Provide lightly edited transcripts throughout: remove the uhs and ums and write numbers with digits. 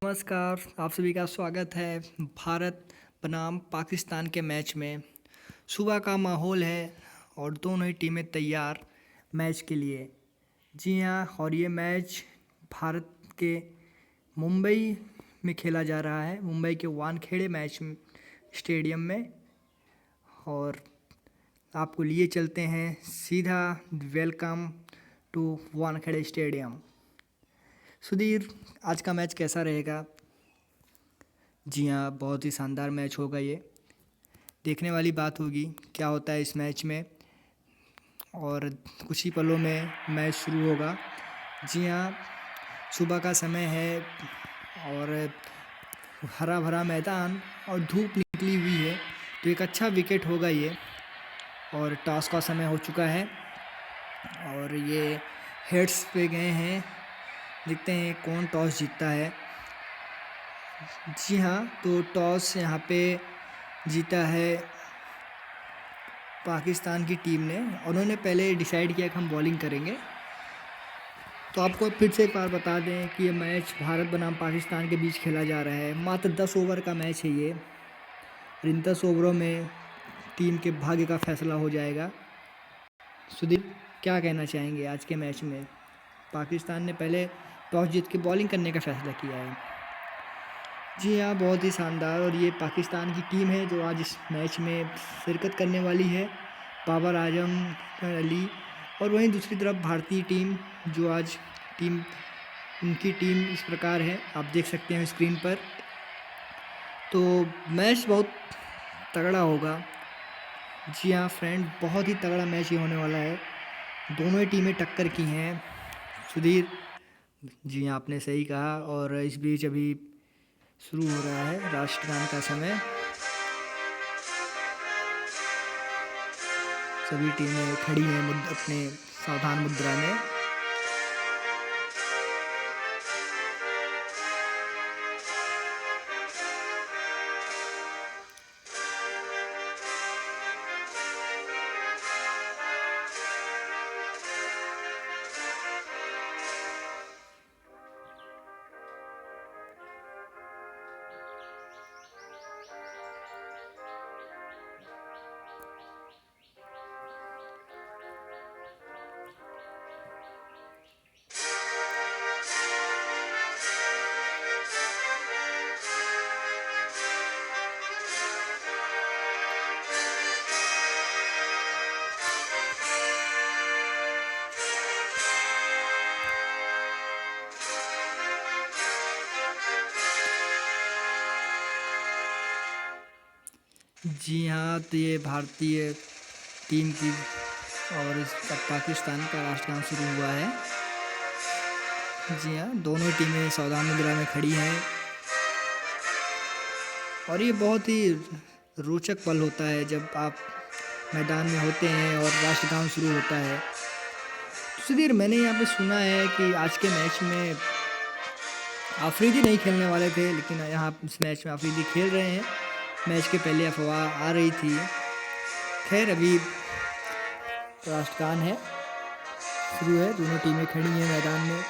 नमस्कार, आप सभी का स्वागत है भारत बनाम पाकिस्तान के मैच में। सुबह का माहौल है और दोनों ही टीमें तैयार मैच के लिए। जी हाँ, और ये मैच भारत के मुंबई में खेला जा रहा है, मुंबई के वानखेड़े मैच स्टेडियम में। और आपको लिए चलते हैं सीधा welcome to Wankhede stadium. Sudhir, आज का मैच कैसा रहेगा? जी हाँ, बहुत ही शानदार मैच होगा ये। देखने वाली बात होगी क्या होता है इस मैच में। और कुछ ही पलों में मैच शुरू होगा। जी हाँ, सुबह का समय है और हरा भरा मैदान और धूप निकली हुई है, तो एक अच्छा विकेट होगा ये। और टॉस का समय हो चुका है और ये हेड्स पे गए हैं। देखते हैं कौन टॉस जीतता है। जी हाँ, तो टॉस यहाँ पे जीता है पाकिस्तान की टीम ने। उन्होंने पहले डिसाइड किया कि हम बॉलिंग करेंगे। तो आपको फिर से एक बार बता दें कि ये मैच भारत बनाम पाकिस्तान के बीच खेला जा रहा है। मात्र 10 ओवर का मैच है ये। इन 10 ओवरों में टीम के भाग्य का फैसला हो जाएगा। सुदीप, क्या कहना चाहेंगे आज के मैच में? पाकिस्तान ने पहले टॉस जीत के बॉलिंग करने का फैसला किया है। जी हाँ, बहुत ही शानदार। और ये पाकिस्तान की टीम है जो आज इस मैच में शिरकत करने वाली है, बाबर आजम अली। और वहीं दूसरी तरफ भारतीय टीम जो आज उनकी टीम इस प्रकार है, आप देख सकते हैं स्क्रीन पर। तो मैच बहुत तगड़ा होगा। जी हाँ फ्रेंड, बहुत ही तगड़ा मैच ये होने वाला है। दोनों ही टीमें टक्कर की हैं सुधीर। जी हाँ, आपने सही कहा। और इस बीच अभी शुरू हो रहा है राष्ट्रगान का समय। सभी टीमें खड़ी हैं अपने सावधान मुद्रा में। जी हाँ, तो ये भारतीय टीम की और पाकिस्तान का राष्ट्रगान शुरू हुआ है। जी हाँ, दोनों टीमें सावधान मुद्रा में खड़ी हैं। और ये बहुत ही रोचक पल होता है जब आप मैदान में होते हैं और राष्ट्रगान शुरू होता है। तो सुधीर, मैंने यहाँ पे सुना है कि आज के मैच में आफरीदी नहीं खेलने वाले थे, लेकिन यहाँ इस मैच में आफरीदी खेल रहे हैं। मैच के पहले अफवाह आ रही थी। खैर, अभी राष्ट्रगान है, शुरू है, दोनों टीमें खड़ी हैं मैदान में।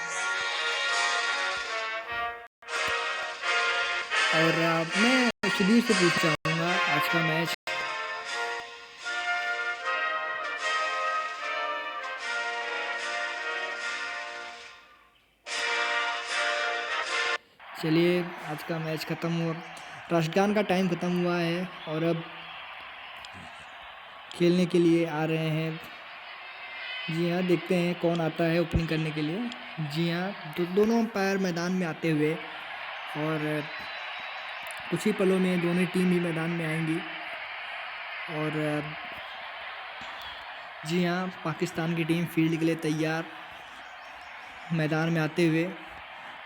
और मैं सुधीर से पूछना चाहूँगा आज का मैच। चलिए, आज का मैच ख़त्म हुआ, राष्ट्रगान का टाइम ख़त्म हुआ है और अब खेलने के लिए आ रहे हैं। जी हाँ, देखते हैं कौन आता है ओपनिंग करने के लिए। जी हाँ, दोनों अंपायर मैदान में आते हुए और कुछ ही पलों में दोनों टीम भी मैदान में आएंगी। और जी हाँ, पाकिस्तान की टीम फील्ड के लिए तैयार मैदान में आते हुए,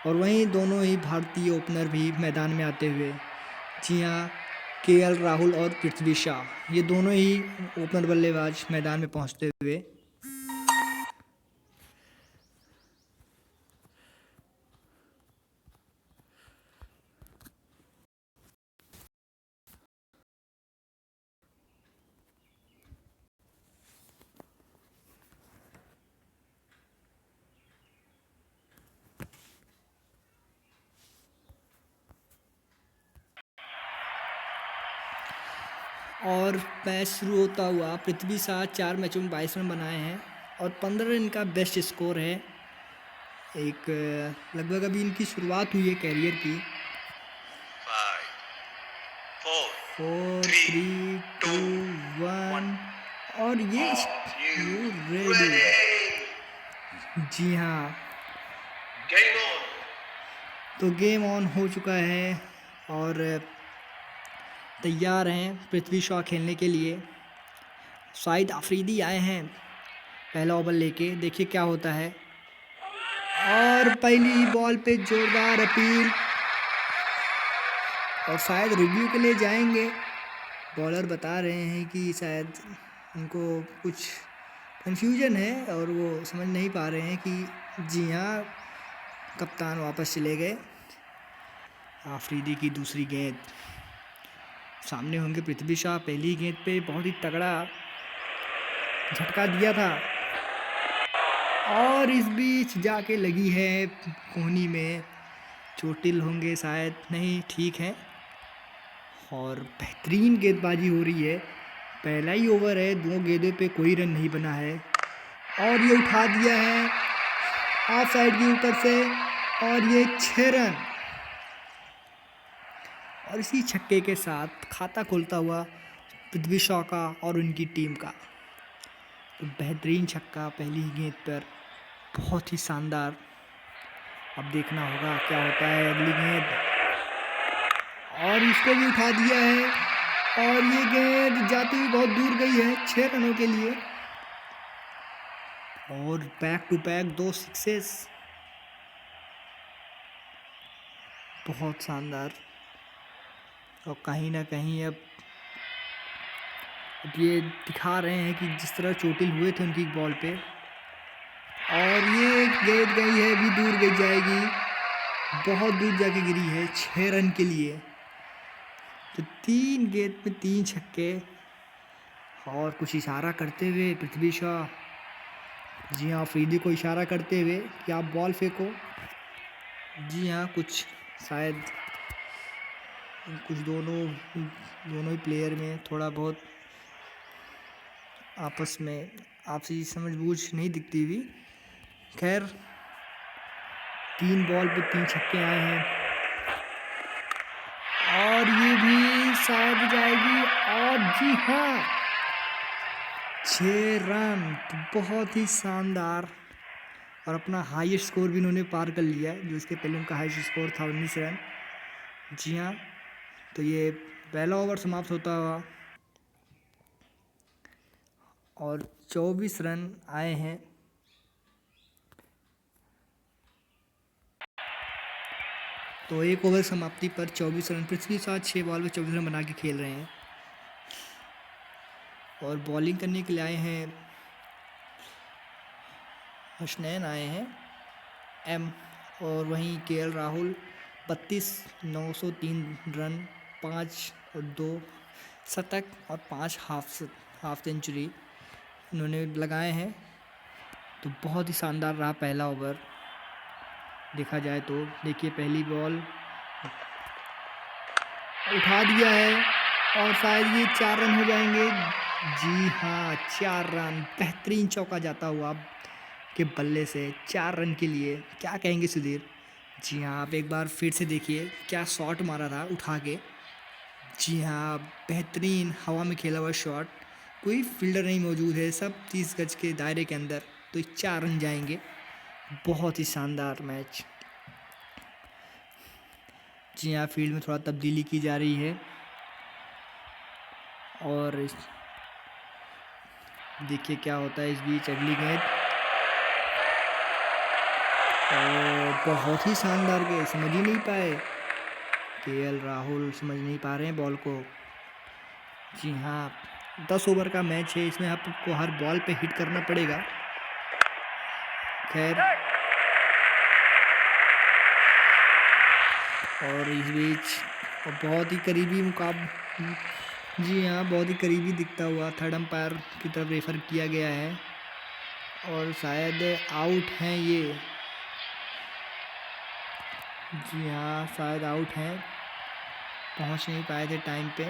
और वहीं दोनों ही भारतीय ओपनर भी मैदान में आते हुए। जी हाँ, केएल राहुल और पृथ्वी शॉ, ये दोनों ही ओपनर बल्लेबाज मैदान में पहुंचते हुए। और मैच शुरू होता हुआ पृथ्वी शाह 4 मैचों में 22 रन बनाए हैं और 15 रन का बेस्ट स्कोर है। एक लगभग अभी इनकी शुरुआत हुई है कैरियर की। 4 3 2 1 और ये रेडी। जी हाँ, तो गेम ऑन हो चुका है और तैयार हैं पृथ्वी शॉ खेलने के लिए। शाहिद अफरीदी आए हैं पहला ओवर लेके, देखिए क्या होता है। और पहली ही बॉल पे जोरदार अपील और शायद रिव्यू के लिए जाएंगे। बॉलर बता रहे हैं कि शायद उनको कुछ कन्फ्यूजन है और वो समझ नहीं पा रहे हैं कि जी हाँ, कप्तान वापस चले गए। आफरीदी की दूसरी गेंद, सामने होंगे पृथ्वी शॉ। पहली गेंद पे बहुत ही तगड़ा झटका दिया था और इस बीच जाके लगी है कोहनी में। चोटिल होंगे शायद, नहीं ठीक है। और बेहतरीन गेंदबाजी हो रही है। पहला ही ओवर है, 2 गेंदों पे कोई रन नहीं बना है और ये उठा दिया है ऑफ साइड के ऊपर से और ये 6 रन। और इसी छक्के के साथ खाता खोलता हुआ पृथ्वी शॉ का और उनकी टीम का। तो बेहतरीन छक्का पहली ही गेंद पर, बहुत ही शानदार। अब देखना होगा क्या होता है अगली गेंद। और इसको भी उठा दिया है और ये गेंद जाती हुई बहुत दूर गई है 6 रनों के लिए। और बैक टू बैक 2 सिक्सेस, बहुत शानदार। और कहीं ना कहीं अब ये दिखा रहे हैं कि जिस तरह चोटिल हुए थे उनकी बॉल पे। और ये गेंद गई है, भी दूर गई जाएगी, बहुत दूर जाके गिरी है 6 रन के लिए। तो 3 गेंद में 3 छक्के। और कुछ इशारा करते हुए पृथ्वी शॉ, जी हाँ, अफरीदी को इशारा करते हुए कि आप बॉल फेंको। जी हाँ, कुछ शायद कुछ दोनों ही प्लेयर में थोड़ा बहुत आपस में आपसी समझबूझ नहीं दिखती हुई। खैर, 3 बॉल पे 3 छक्के आए हैं और ये भी शायद जाएगी। और जी हाँ, 6 रन, तो बहुत ही शानदार। और अपना हाईएस्ट स्कोर भी इन्होंने पार कर लिया, जो इसके पहले उनका हाईएस्ट स्कोर था 19 रन। जी हाँ, तो ये पहला ओवर समाप्त होता हुआ और 24 रन आए हैं। तो एक ओवर समाप्ति पर 24 रन, पृथ्वी शॉ 6 बॉल में 24 रन बना के खेल रहे हैं। और बॉलिंग करने के लिए आए हैं हसनैन, आए हैं एम। और वहीं केएल राहुल 32, 903 रन, 5 और 2 शतक और 5 हाफ सेंचुरी इन्होंने लगाए हैं। तो बहुत ही शानदार रहा पहला ओवर देखा जाए तो। देखिए पहली बॉल उठा दिया है और शायद ये 4 रन हो जाएंगे। जी हाँ, 4 रन, बेहतरीन चौका जाता हुआ के बल्ले से 4 रन के लिए। क्या कहेंगे सुधीर? जी हाँ, आप एक बार फिर से देखिए क्या शॉट मारा था उठा के। जी हाँ, बेहतरीन हवा में खेला हुआ शॉट, कोई फील्डर नहीं मौजूद है, सब 30 गज के दायरे के अंदर, तो 4 रन जाएंगे। बहुत ही शानदार मैच। जी हाँ, फील्ड में थोड़ा तब्दीली की जा रही है और देखिए क्या होता है इस बीच। अगली गेंद और बहुत ही शानदार गेंद, समझ ही नहीं पाए केएल राहुल, समझ नहीं पा रहे हैं बॉल को। जी हाँ, 10 ओवर का मैच है, इसमें आपको हर बॉल पे हिट करना पड़ेगा। खैर, और इस बीच बहुत ही करीबी जी हाँ, बहुत ही करीबी दिखता हुआ थर्ड अंपायर की तरफ रेफर किया गया है और शायद आउट हैं ये। जी हाँ, शायद आउट हैं, पहुंच नहीं पाए थे टाइम पे।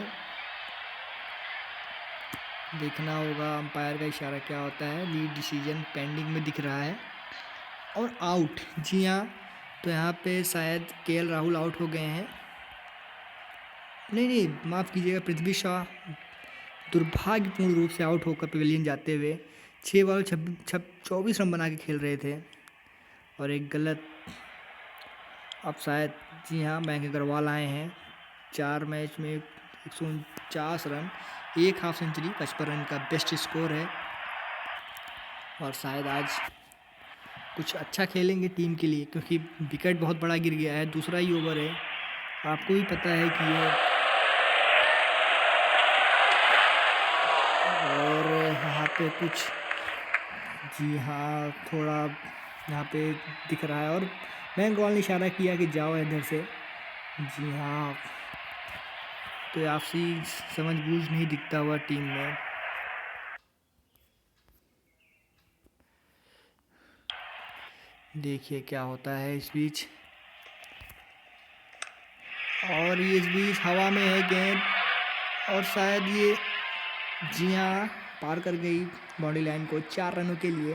देखना होगा अंपायर का इशारा क्या होता है। लीड डिसीजन पेंडिंग में दिख रहा है और आउट। जी हाँ, तो यहाँ पे शायद केएल राहुल आउट हो गए हैं। नहीं, माफ़ कीजिएगा, पृथ्वी शॉ दुर्भाग्यपूर्ण रूप से आउट होकर पवेलियन जाते हुए 6 बॉल 24 रन बना के खेल रहे थे और एक गलत। अब शायद जी हाँ, मयंक अग्रवाल आए हैं। 4 मैच में 149 रन, 1 हाफ सेंचुरी, 55 रन का बेस्ट स्कोर है और शायद आज कुछ अच्छा खेलेंगे टीम के लिए, क्योंकि विकेट बहुत बड़ा गिर गया है। दूसरा ही ओवर है, आपको भी पता है कि ये, और यहाँ पे कुछ, जी हाँ, थोड़ा यहाँ पे दिख रहा है और मयंक अग्रवाल ने इशारा किया कि जाओ इधर से। जी हाँ, तो आपसी समझ-बूझ नहीं दिखता हुआ टीम में। देखिए क्या होता है इस बीच, और ये इस बीच हवा में है गेंद और शायद ये, जी हाँ, पार कर गई बाउंड्री लाइन को 4 रनों के लिए।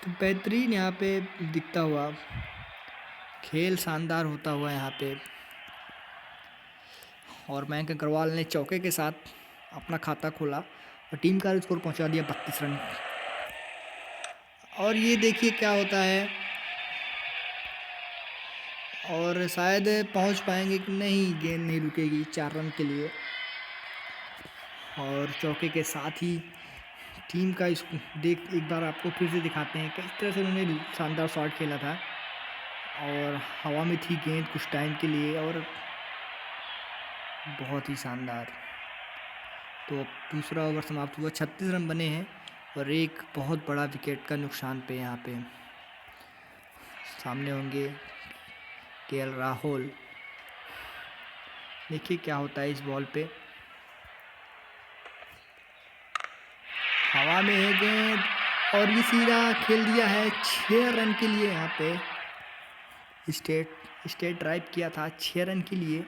तो बेहतरीन यहाँ पे दिखता हुआ खेल, शानदार होता हुआ यहाँ पे, और मयंक अग्रवाल ने चौके के साथ अपना खाता खोला और टीम का स्कोर पहुंचा दिया 32 रन। और ये देखिए क्या होता है, और शायद पहुंच पाएंगे कि नहीं, गेंद नहीं रुकेगी 4 रन के लिए। और चौके के साथ ही टीम का देख, एक बार आपको फिर से दिखाते हैं किस तरह से उन्होंने शानदार शॉट खेला था और हवा में थी गेंद कुछ टाइम के लिए और बहुत ही शानदार। तो अब दूसरा ओवर समाप्त हुआ, 36 रन बने हैं और एक बहुत बड़ा विकेट का नुकसान पे यहाँ पे सामने होंगे केएल राहुल। देखिए क्या होता है इस बॉल पे, हवा में है गेंद और ये सीधा खेल दिया है 6 रन के लिए। यहाँ पे स्टेट ड्राइव किया था 6 रन के लिए।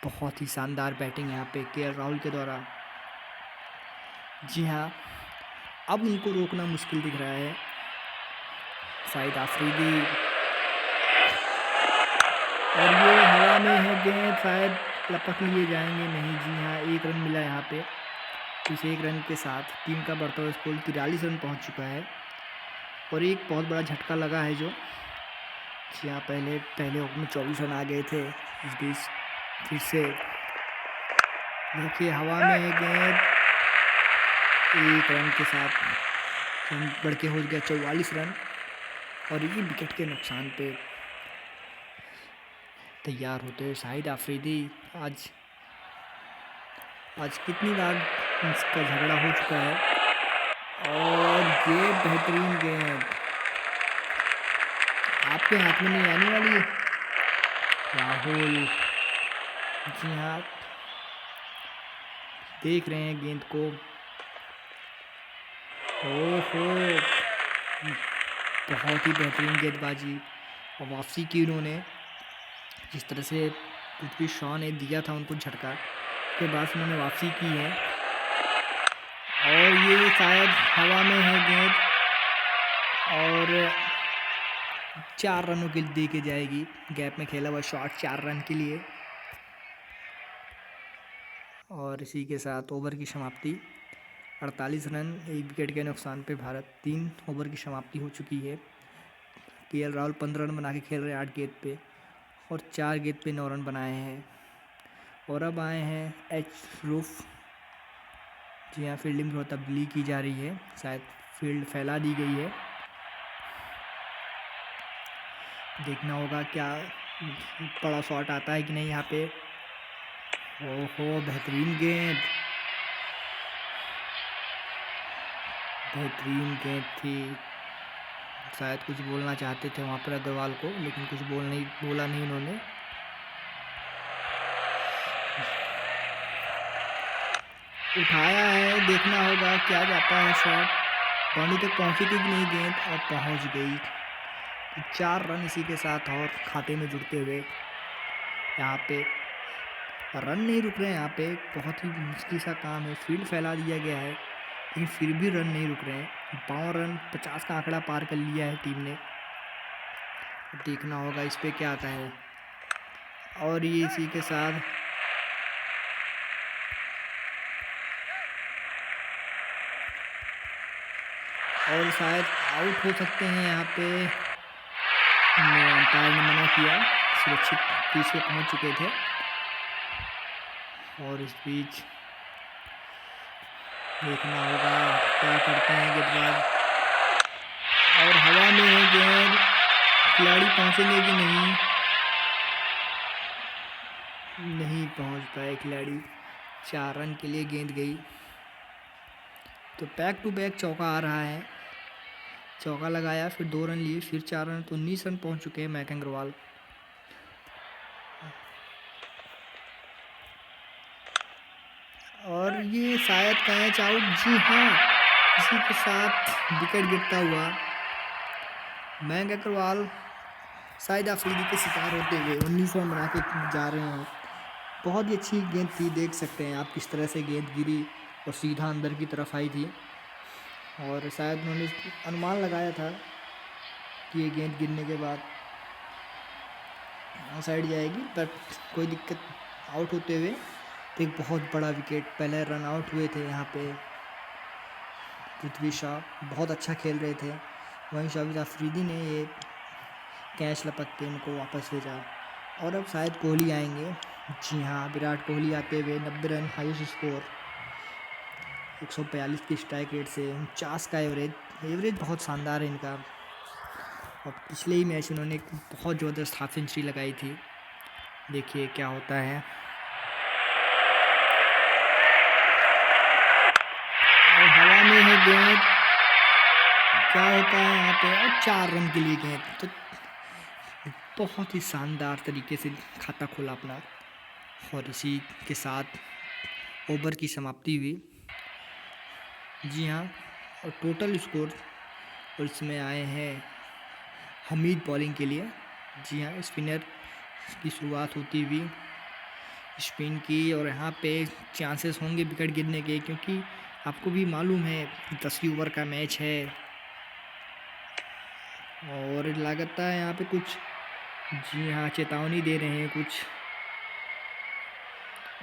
बहुत ही शानदार बैटिंग यहाँ पे केएल राहुल के द्वारा। जी हाँ, अब उनको रोकना मुश्किल दिख रहा है। शाहिद अफरीदी, और ये हवा में है गेंद, शायद लपक लिए जाएंगे, नहीं। जी हाँ, 1 रन मिला यहाँ पे। इस 1 रन के साथ टीम का बढ़ता हुआ स्कोर 43 रन पहुँच चुका है और एक बहुत बड़ा झटका लगा है जो, जी हाँ, पहले ओवर में 24 रन आ गए थे। इस बीच फिर से देखिए हवा में है गेंद, 1 रन के साथ बढ़ के हो गया 44 रन और ये विकेट के नुकसान पे तैयार होते हुए शाहिद अफरीदी। आज कितनी बार इसका झगड़ा हो चुका है और ये बेहतरीन गेंद आपके हाथ में नहीं आने वाली। राहुल, जी हाँ, देख रहे हैं गेंद को। ओहो, बहुत ही बेहतरीन गेंदबाजी और वापसी की उन्होंने। जिस तरह से पृथ्वी शॉ ने दिया था उनको झटका, के बाद उन्होंने वापसी की है और ये शायद हवा में है गेंद और 4 रनों के लिए दे के जाएगी। गैप में खेला हुआ शॉट 4 रन के लिए और इसी के साथ ओवर की समाप्ति 48 रन, 1 विकेट के नुकसान पे भारत 3 ओवर की समाप्ति हो चुकी है। केएल राहुल 15 रन बना के खेल रहे हैं 8 गेंद पे और 4 गेंद पे 9 रन बनाए हैं। और अब आए हैं एच रूफ। जी हाँ, फील्डिंग में तब्दीली की जा रही है, शायद फील्ड फैला दी गई है। देखना होगा क्या बड़ा शॉट आता है कि नहीं यहाँ पे। ओहो, बेहतरीन गेंद थी। शायद कुछ बोलना चाहते थे वहाँ पर अग्रवाल को, लेकिन कुछ बोला नहीं उन्होंने। उठाया है, देखना होगा क्या जाता है शॉट, बाउंड्री तक पहुँची थी कि नहीं गेंद, और पहुँच गई। 4 रन इसी के साथ और खाते में जुड़ते हुए यहाँ पे रन नहीं रुक रहे हैं यहाँ पे, बहुत ही मुश्किल सा काम है। फील्ड फैला दिया गया है लेकिन फिर भी रन नहीं रुक रहे हैं। 52 रन 50 का आंकड़ा पार कर लिया है टीम ने। अब देखना होगा इस पे क्या आता है। और ये इसी के साथ और शायद आउट हो सकते हैं यहाँ पे। अंपायर ने मना किया, सुरक्षित पिच पे पहुँच चुके थे। और इस बीच देखना होगा क्या करते हैं गेंदबाज। और हवा में है गेंद, खिलाड़ी पहुंचेंगे कि नहीं, नहीं पहुंच पाए खिलाड़ी। 4 रन के लिए गेंद गई। तो बैक टू बैक चौका आ रहा है। चौका लगाया, फिर 2 रन लिए, फिर 4 रन, तो 19 रन पहुंच चुके हैं मयंक अग्रवाल। और ये शायद कैच आउट, जी हाँ, इसी के साथ विकेट गिरता हुआ मयंक अग्रवाल शायद अफरीदी के शिकार होते हुए 19 रन बना के जा रहे हैं। बहुत ही अच्छी गेंद थी, देख सकते हैं आप किस तरह से गेंद गिरी और सीधा अंदर की तरफ आई थी। और शायद उन्होंने अनुमान लगाया था कि ये गेंद गिरने के बाद साइड जाएगी, बट कोई दिक्कत, आउट होते हुए तो एक बहुत बड़ा विकेट। पहले रन आउट हुए थे यहाँ पे पृथ्वी शॉ, बहुत अच्छा खेल रहे थे। वहीं शाहिद अफरीदी ने ये कैच लपक के उनको वापस भेजा। और अब शायद कोहली आएंगे। जी हाँ, विराट कोहली आते हुए 90 रन हाईएस्ट स्कोर, 142 की स्ट्राइक रेट से, 49 का एवरेज बहुत शानदार है इनका। और पिछले ही मैच उन्होंने बहुत ज़बरदस्त हाफ सेंचुरी लगाई थी। देखिए क्या होता है। और हवा में है गेंद, क्या होता है यहाँ पे, और 4 रन के लिए गेंद। तो बहुत ही शानदार तरीके से खाता खोला अपना। और इसी के साथ ओवर की समाप्ति हुई। जी हाँ, और टोटल स्कोर और इसमें आए हैं हमीद बॉलिंग के लिए। जी हाँ, स्पिनर की शुरुआत होती हुई स्पिन की, और यहाँ पे चांसेस होंगे विकेट गिरने के, क्योंकि आपको भी मालूम है 10 ओवर का मैच है। और लगता है यहाँ पे कुछ, जी हाँ, चेतावनी दे रहे हैं कुछ।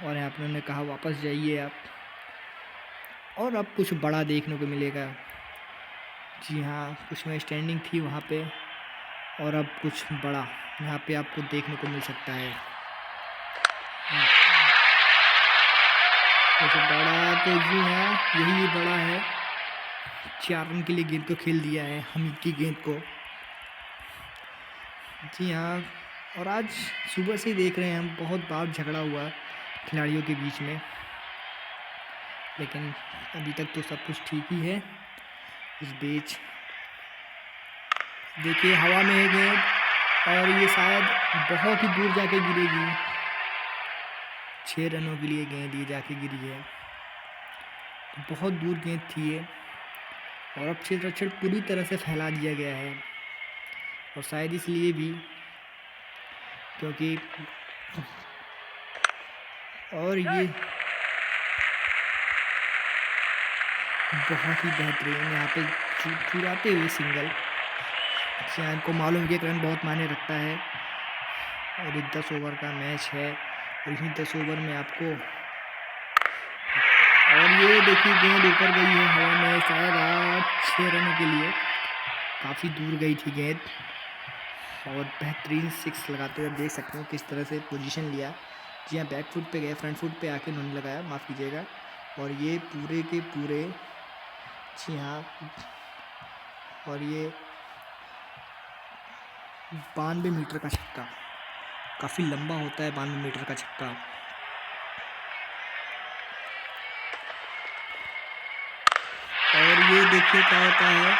और यहाँ पर उन्होंने कहा वापस जाइए आप, और अब कुछ बड़ा देखने को मिलेगा। जी हाँ, कुछ में स्टैंडिंग थी वहाँ पे, और अब कुछ बड़ा यहाँ पे आपको देखने को मिल सकता है। कुछ बड़ा, तो जी हाँ, यही बड़ा है। 4 रन के लिए गेंद को खेल दिया है, हमीद की गेंद को। जी हाँ, और आज सुबह से देख रहे हैं हम, बहुत बार झगड़ा हुआ खिलाड़ियों के बीच में, लेकिन अभी तक तो सब कुछ ठीक ही है। इस बीच देखिए हवा में है गेंद, और ये शायद बहुत ही दूर जाके गिरेगी। 6 रनों के लिए गेंद ये जाके गिरी है, तो बहुत दूर गेंद थी ये। और अब क्षेत्ररक्षण पूरी तरह से फैला दिया गया है, और शायद इसलिए भी क्योंकि, और ये बहुत ही बेहतरीन यहाँ पे चुराते हुए सिंगल। इनको मालूम है कि एक रन बहुत मायने रखता है, और एक 10 ओवर का मैच है, और इन्हीं 10 ओवर में आपको, और ये देखिए गेंद ऊपर गई है हवा में, शायद 6 रनों के लिए, काफ़ी दूर गई थी गेंद। और बेहतरीन 6 लगाते हुए देख सकते हो किस तरह से पोजीशन लिया। जी हाँ, बैक फुट पे गए, फ्रंट फुट पे आके उन्होंने लगाया, माफ़ कीजिएगा। और ये पूरे के पूरे, जी हाँ, और ये 92 मीटर का छक्का, काफ़ी लंबा होता है 92 मीटर का छक्का। और ये देखिए क्या होता है,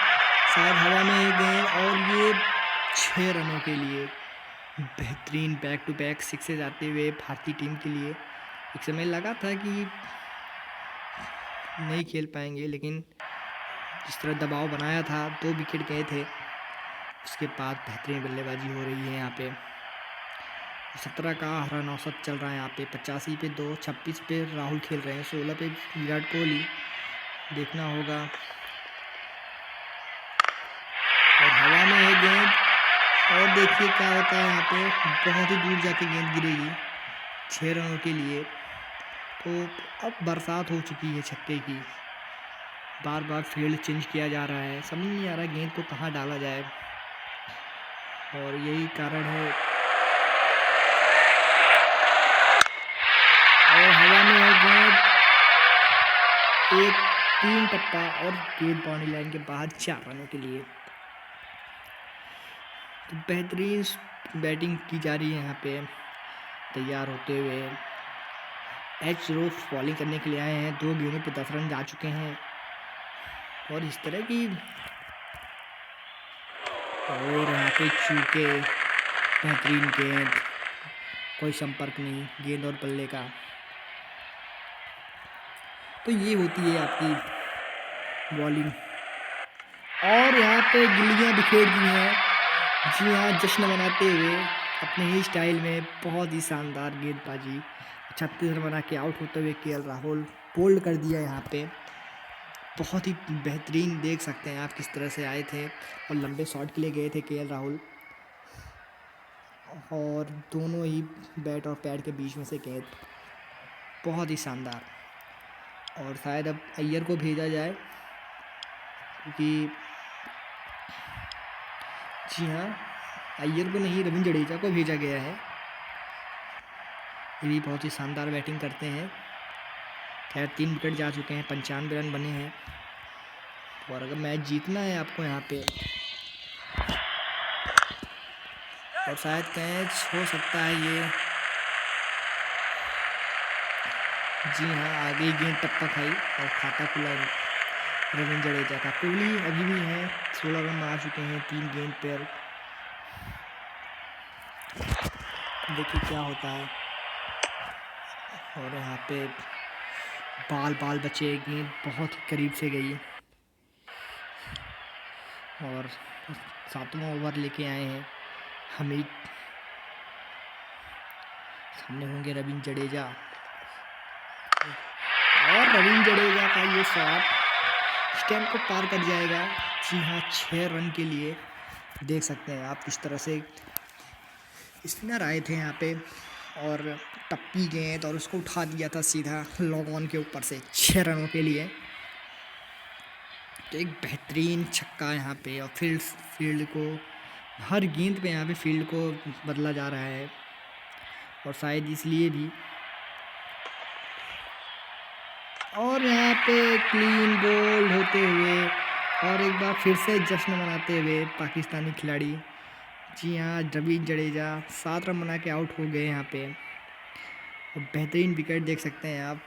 शायद हवा में एक गेंद, और ये 6 रनों के लिए बेहतरीन बैक टू बैक 6 आते हुए भारतीय टीम के लिए। एक समय लगा था कि नहीं खेल पाएंगे, लेकिन जिस तरह दबाव बनाया था, 2 विकेट गए थे, उसके बाद बेहतरीन बल्लेबाजी हो रही है यहाँ पे। 17 का रन औसत चल रहा है यहाँ पे। 85 पे 2, 26 पे राहुल खेल रहे हैं, 16 पे विराट कोहली। देखना होगा। और हवा में है गेंद, और देखिए क्या होता है यहाँ पे। बहुत ही दूर जाके गेंद गिरेगी 6 रनों के लिए। तो अब बरसात हो चुकी है छक्के की। बार बार फील्ड चेंज किया जा रहा है, समझ नहीं आ रहा गेंद को कहाँ डाला जाए, और यही कारण है। और हवा में है गेंद, एक 3 टप्पा और गेंद बाउंड्री लाइन के बाहर 4 रनों के लिए। तो बेहतरीन बैटिंग की जा रही है यहाँ पे। तैयार होते हुए एच रोफ बॉलिंग करने के लिए आए हैं। 2 गेंदों पे 10 रन जा चुके हैं, और इस तरह की। और यहाँ पे चूके, बेहतरीन गेंद, कोई संपर्क नहीं गेंद और बल्ले का। तो ये होती है आपकी बॉलिंग। और यहाँ पे गिल्लियाँ बिखेर दी हैं। जी हाँ, जश्न मनाते हुए अपने ही स्टाइल में बहुत ही शानदार गेंदबाजी। 36 रन बना के आउट होते हुए केएल राहुल बोल्ड कर दिया यहाँ पे। बहुत ही बेहतरीन, देख सकते हैं आप किस तरह से आए थे और लंबे शॉट के लिए गए थे केएल राहुल, और दोनों ही बैट और पैड के बीच में से गेंद बहुत ही शानदार। और शायद अब अय्यर को भेजा जाए, क्योंकि जी हाँ, अय्यर को नहीं, रविंद्र जडेजा को भेजा गया है। ये भी बहुत ही शानदार बैटिंग करते हैं। खैर 3 विकेट जा चुके हैं, 95 रन बने हैं, और अगर मैच जीतना है आपको यहाँ पे, और शायद कैच हो सकता है ये। जी हाँ, आगे गेंद टप्पा खाई और खाता खुला रविंद्र जडेजा का। कोहली अभी भी हैं, 16 रन आ चुके हैं 3 गेंद पर। देखिए क्या होता है। और यहाँ पे बाल बचे, गेंद बहुत करीब से गई, और 7वां ओवर लेके आए हैं हमीद। सामने होंगे रविंद्र जडेजा, और रविंद्र जडेजा का ये शॉट स्टैम्प को पार कर जाएगा। जी हाँ, 6 रन के लिए। देख सकते हैं आप किस तरह से स्पिनर आए थे यहाँ पे, और टप्पी गेंद, और उसको उठा दिया था सीधा लॉन्ग ऑन के ऊपर से 6 रनों के लिए। तो एक बेहतरीन छक्का यहाँ पे, और फील्ड को, हर गेंद पे यहाँ पे फील्ड को बदला जा रहा है, और शायद इसलिए भी। और यहाँ पे क्लीन बोल्ड होते हुए, और एक बार फिर से जश्न मनाते हुए पाकिस्तानी खिलाड़ी। जी हाँ, रविंद्र जडेजा 7 रन बना के आउट हो गए यहाँ पे। और बेहतरीन विकेट देख सकते हैं आप।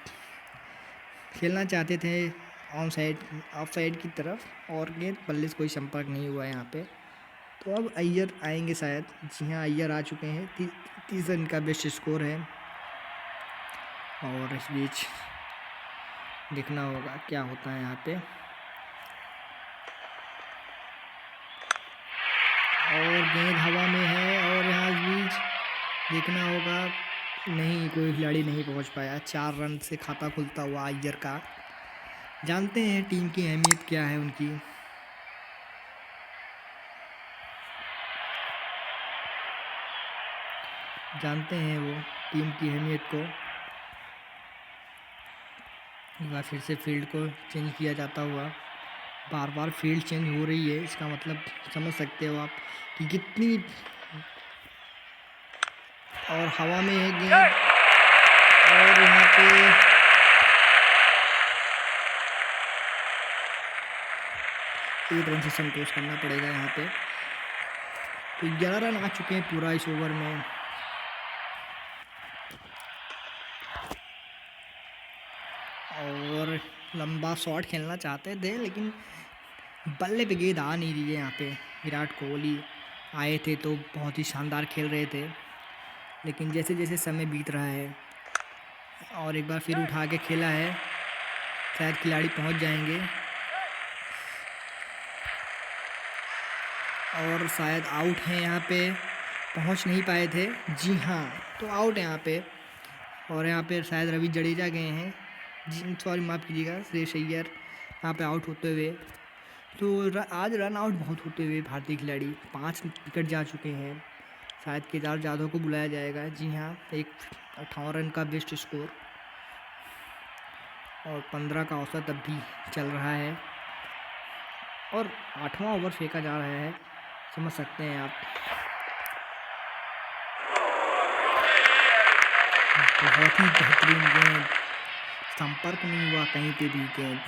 खेलना चाहते थे ऑन साइड, ऑफ साइड की तरफ, और गेंद बल्ले से कोई संपर्क नहीं हुआ यहाँ पे। तो अब अय्यर आएंगे शायद। जी हाँ, अय्यर आ चुके हैं। 30 रन का बेस्ट स्कोर है, और इस बीच देखना होगा क्या होता है यहाँ पे। और गेंद हवा में है, और यहाँ इस बीच देखना होगा, नहीं, कोई खिलाड़ी नहीं पहुँच पाया। 4 रन से खाता खुलता हुआ अय्यर का। जानते हैं टीम की अहमियत क्या है उनकी। जानते हैं वो टीम की अहमियत को। एक बार फिर से फील्ड को चेंज किया जाता हुआ। बार बार फील्ड चेंज हो रही है, इसका मतलब समझ सकते हो आप कि कितनी। और हवा में है गेंद, और यहाँ पे एक रन से संतोष करना पड़ेगा यहाँ पे। तो 11 रन आ चुके हैं पूरा इस ओवर में। और लंबा शॉट खेलना चाहते थे, लेकिन बल्ले पे गेंद आ नहीं रही है यहाँ पे। विराट कोहली आए थे तो बहुत ही शानदार खेल रहे थे, लेकिन जैसे जैसे समय बीत रहा है, और एक बार फिर उठा के खेला है, शायद खिलाड़ी पहुँच जाएंगे, और शायद आउट हैं यहाँ पे। पहुंच नहीं पाए थे। जी हाँ, तो आउट यहाँ पे। और यहाँ पे शायद रवि जडेजा गए हैं, जी सॉरी माफ़ कीजिएगा, श्रेयस अय्यर यहाँ पे आउट होते हुए। तो आज रन आउट बहुत होते हुए भारतीय खिलाड़ी 5 विकेट जा चुके हैं। शायद केदार जाधव को बुलाया जाएगा। जी हाँ, एक 58 रन का बेस्ट स्कोर और 15 का औसत अब भी चल रहा है और 8वां ओवर फेंका जा रहा है, समझ सकते हैं आप। बहुत ही बेहतरीन गेंद, संपर्क नहीं हुआ कहीं पे भी गेंद,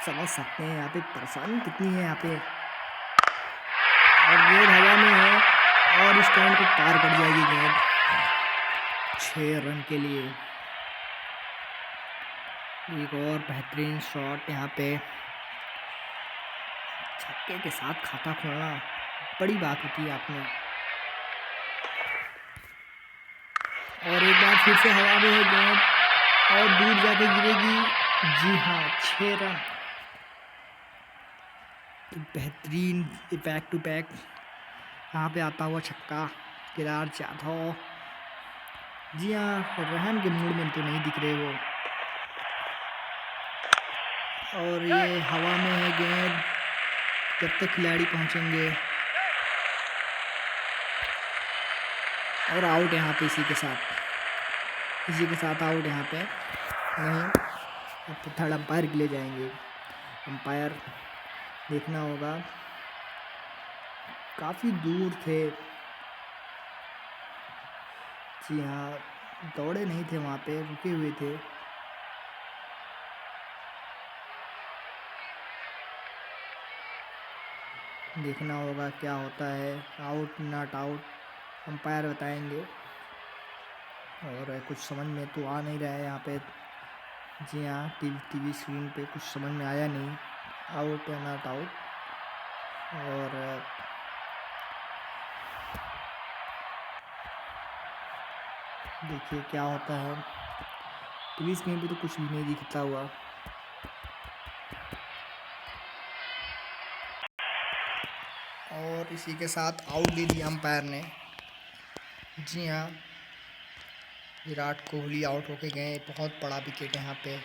समझ सकते हैं यहाँ पे परेशानी कितनी है यहाँ पे। और गेंद हवा में है और स्टैंड को पार कर जाएगी गेंद 6 रन के लिए। एक और बेहतरीन शॉट यहाँ पे, छक्के के साथ खाता खोलना बड़ी बात होती है आपने। और एक बार फिर से हवा में है गेंद और दूर जाके गिरेगी। जी हाँ, 6 रन। तो बेहतरीन बैक टू बैक यहाँ पे आता हुआ छक्का केदार जाधव। जी हाँ, रहम के मूड में तो नहीं दिख रहे वो। और ये हवा में है गेंद, जब तक खिलाड़ी पहुंचेंगे। और आउट यहाँ पे इसी के साथ आउट यहाँ पे नहीं। अब तो थर्ड अंपायर के लिए जाएंगे। अंपायर देखना होगा, काफ़ी दूर थे। जी हाँ, दौड़े नहीं थे वहाँ पे, रुके हुए थे। देखना होगा क्या होता है, आउट नॉट आउट अंपायर बताएंगे। और कुछ समझ में तो आ नहीं रहा है यहाँ पे। जी हाँ, टीवी स्क्रीन पे कुछ समझ में आया नहीं, आउट या नॉट आउट। और देखिए क्या होता है, टीवी स्क्रीन पे तो कुछ भी नहीं दिखता हुआ। और इसी के साथ आउट दे दिया अंपायर ने। जी हाँ, विराट कोहली आउट होके गए, बहुत बड़ा विकेट यहाँ पे।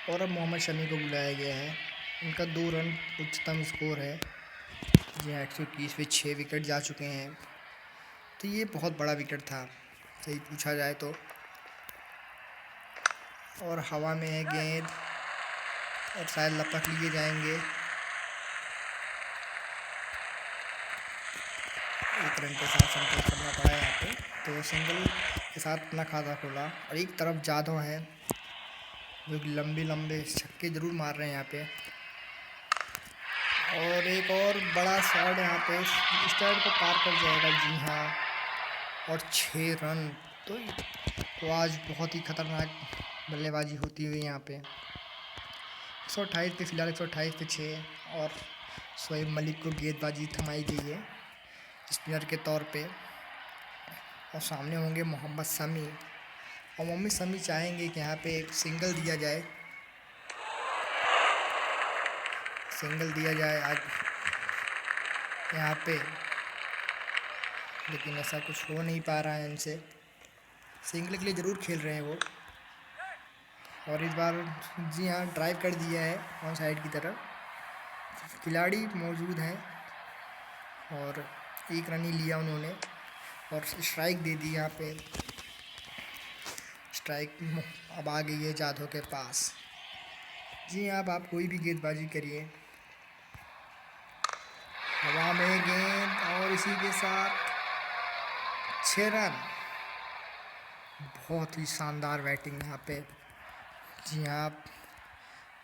और अब मोहम्मद शमी को बुलाया गया है, इनका 2 रन उच्चतम स्कोर है। जी हाँ, 121 पे 6 विकेट जा चुके हैं। तो ये बहुत बड़ा विकेट था सही पूछा जाए तो। और हवा में है गेंद और शायद लपक लिए जाएंगे। 1 रन के साथ संतोष करना पड़ा यहाँ पे। तो सिंगल के साथ अपना खाता खोला। और एक तरफ जाधव है जो कि लंबे छक्के जरूर मार रहे हैं यहाँ पे। और एक और बड़ा शॉट यहाँ पे, स्टैंड को पार कर जाएगा। जी हाँ, और 6 रन। तो आज बहुत ही खतरनाक बल्लेबाजी होती हुई यहाँ पे। 128 पे फिलहाल 128 पे 6। और शोएब मलिक को गेंदबाजी थमाई गई है स्पिनर के तौर पे। और सामने होंगे मोहम्मद शमी। और मोहम्मद शमी चाहेंगे कि यहाँ पे एक सिंगल दिया जाए आज यहाँ पे, लेकिन ऐसा कुछ हो नहीं पा रहा है इनसे। सिंगल के लिए ज़रूर खेल रहे हैं वो। और इस बार जी हाँ, ड्राइव कर दिया है ऑन साइड की तरफ, खिलाड़ी मौजूद हैं। और 1 रन ही लिया उन्होंने और स्ट्राइक दे दी यहाँ पे। स्ट्राइक अब आ गई है जाधव के पास। जी हाँ, अब आप कोई भी गेंदबाजी करिए। हवा में गेंद और इसी के साथ 6 रन। बहुत ही शानदार बैटिंग यहाँ पे। जी हाँ, आप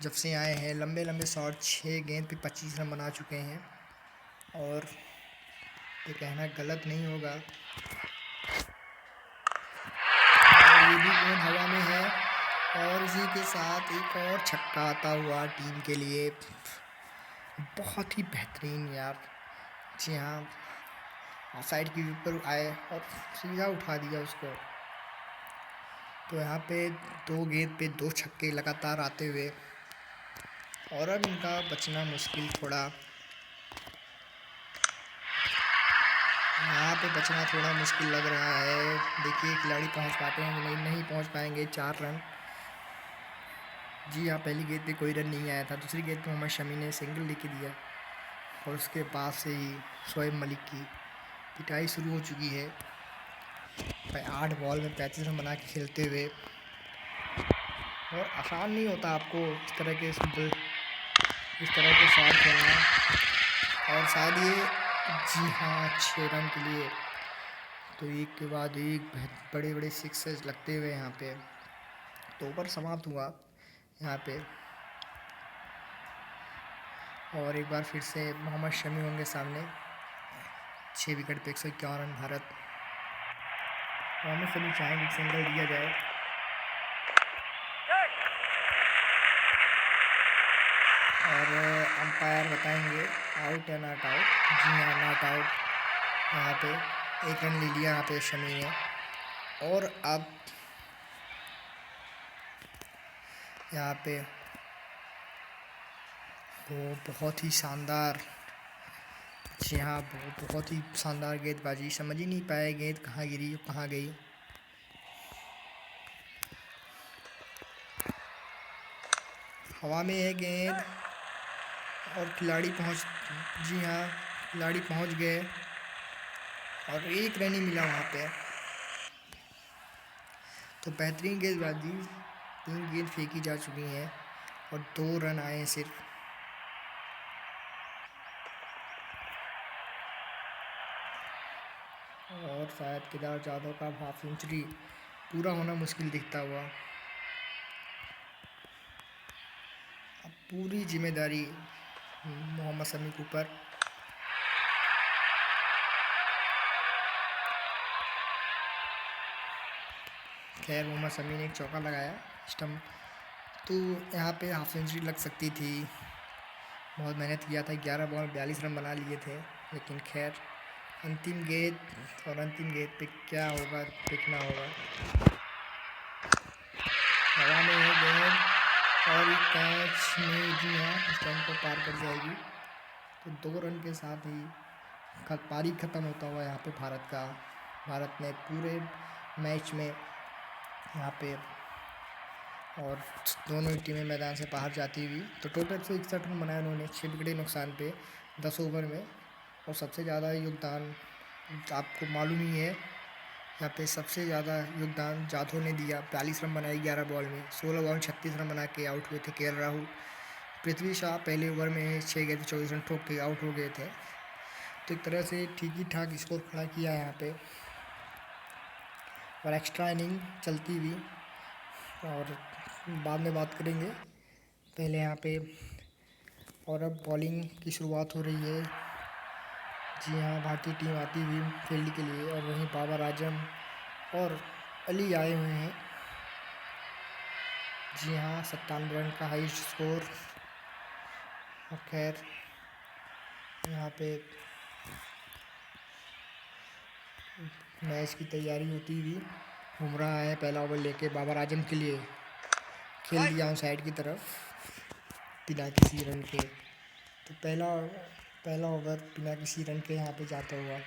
जब से आए हैं लंबे शॉट, 6 गेंद पे 25 रन बना चुके हैं। और ये कहना गलत नहीं होगा। और ये भी गेंद हवा में है और इसी के साथ एक और छक्का आता हुआ टीम के लिए। बहुत ही बेहतरीन यार। जी हाँ, साइड के ऊपर आए और सीधा उठा दिया उसको। तो यहाँ पे 2 गेंद पे 2 छक्के लगातार आते हुए। और अब इनका बचना मुश्किल थोड़ा। यहाँ पे बचना थोड़ा मुश्किल लग रहा है। देखिए खिलाड़ी पहुँच पाते हैं कि नहीं पहुँच पाएंगे। 4 रन। जी हाँ, पहली गेंद पे कोई रन नहीं आया था। दूसरी गेंद पे मोहम्मद शमी ने सिंगल लेके दिया और उसके बाद से ही शोएब मलिक की पिटाई शुरू हो चुकी है। 8 बॉल में 35 रन बना के खेलते हुए, और आसान नहीं होता आपको इस तरह के शॉट खेलना। और शायद ये, जी हाँ, 6 रन के लिए तो एक के बाद एक बड़े बड़े सिक्सेस लगते हुए यहाँ पे तो ओवर समाप्त हुआ यहाँ पे। और एक बार फिर से मोहम्मद शमी होंगे सामने। 6 विकेट पे 151 रन भारत। मोहम्मद शमी चाहेंगे कि सिंगल दिया जाए। और अंपायर बताएंगे आउट है नॉट आउट। जी हाँ, नॉट आउट। यहाँ पे 1 रन ले लिया यहाँ पे शमी ने। और अब यहाँ पे वो बहुत ही शानदार, जी हाँ, बहुत ही शानदार गेंदबाजी। समझ ही नहीं पाए गेंद कहाँ गिरी कहाँ गई। हवा में है गेंद और खिलाड़ी पहुँच गए और 1 रन ही मिला वहाँ पे। तो बेहतरीन गेंदबाजी। 3 गेंद फेंकी जा चुकी हैं और 2 रन आए हैं सिर्फ। और शायद केदार जाधव का हाफ सेंचुरी पूरा होना मुश्किल दिखता हुआ। अब पूरी जिम्मेदारी मोहम्मद शमी के ऊपर। खैर मोहम्मद शमी ने एक चौका लगाया स्टम्प, तो यहाँ पे हाफ सेंचुरी लग सकती थी। बहुत मेहनत किया था, 11 बॉल 42 रन बना लिए थे। लेकिन खैर अंतिम गेंद पे क्या होगा देखना होगा। हवा में है गेंद और एक कैच में, जी हाँ, स्टंप को पार कर जाएगी। तो 2 रन के साथ ही पारी ख़त्म होता हुआ यहाँ पे भारत ने पूरे मैच में यहाँ पे, और दोनों ही टीमें मैदान से बाहर जाती हुई। तो टोटल 161 रन बनाए उन्होंने 6 विकेट नुकसान पे 10 ओवर में। और सबसे ज़्यादा योगदान आपको मालूम ही है, यहाँ पे सबसे ज़्यादा योगदान जाधव ने दिया। 42 रन बनाए 11 बॉल में। 16 बॉल 36 रन बना के आउट हुए थे केएल राहुल। पृथ्वी शॉ पहले ओवर में 6 गेंद 24 रन ठोक के आउट हो गए थे। तो एक तरह से ठीक ही ठाक स्कोर खड़ा किया यहाँ पे। और एक्स्ट्रा इनिंग चलती हुई, और बाद में बात करेंगे। पहले यहाँ पे और अब बॉलिंग की शुरुआत हो रही है। जी हाँ, भारतीय टीम आती हुई फील्ड के लिए, और वहीं बाबर आजम और अली आए हुए हैं। जी हाँ, 97 रन का हाई स्कोर। और खैर यहाँ पे मैच की तैयारी होती हुई घूम रहा है। पहला ओवर लेके बाबर आजम के लिए खेल दिया हूँ साइड की तरफ बिना किसी रन के। तो पहला ओवर बिना किसी रन के यहाँ पे जाता हुआ।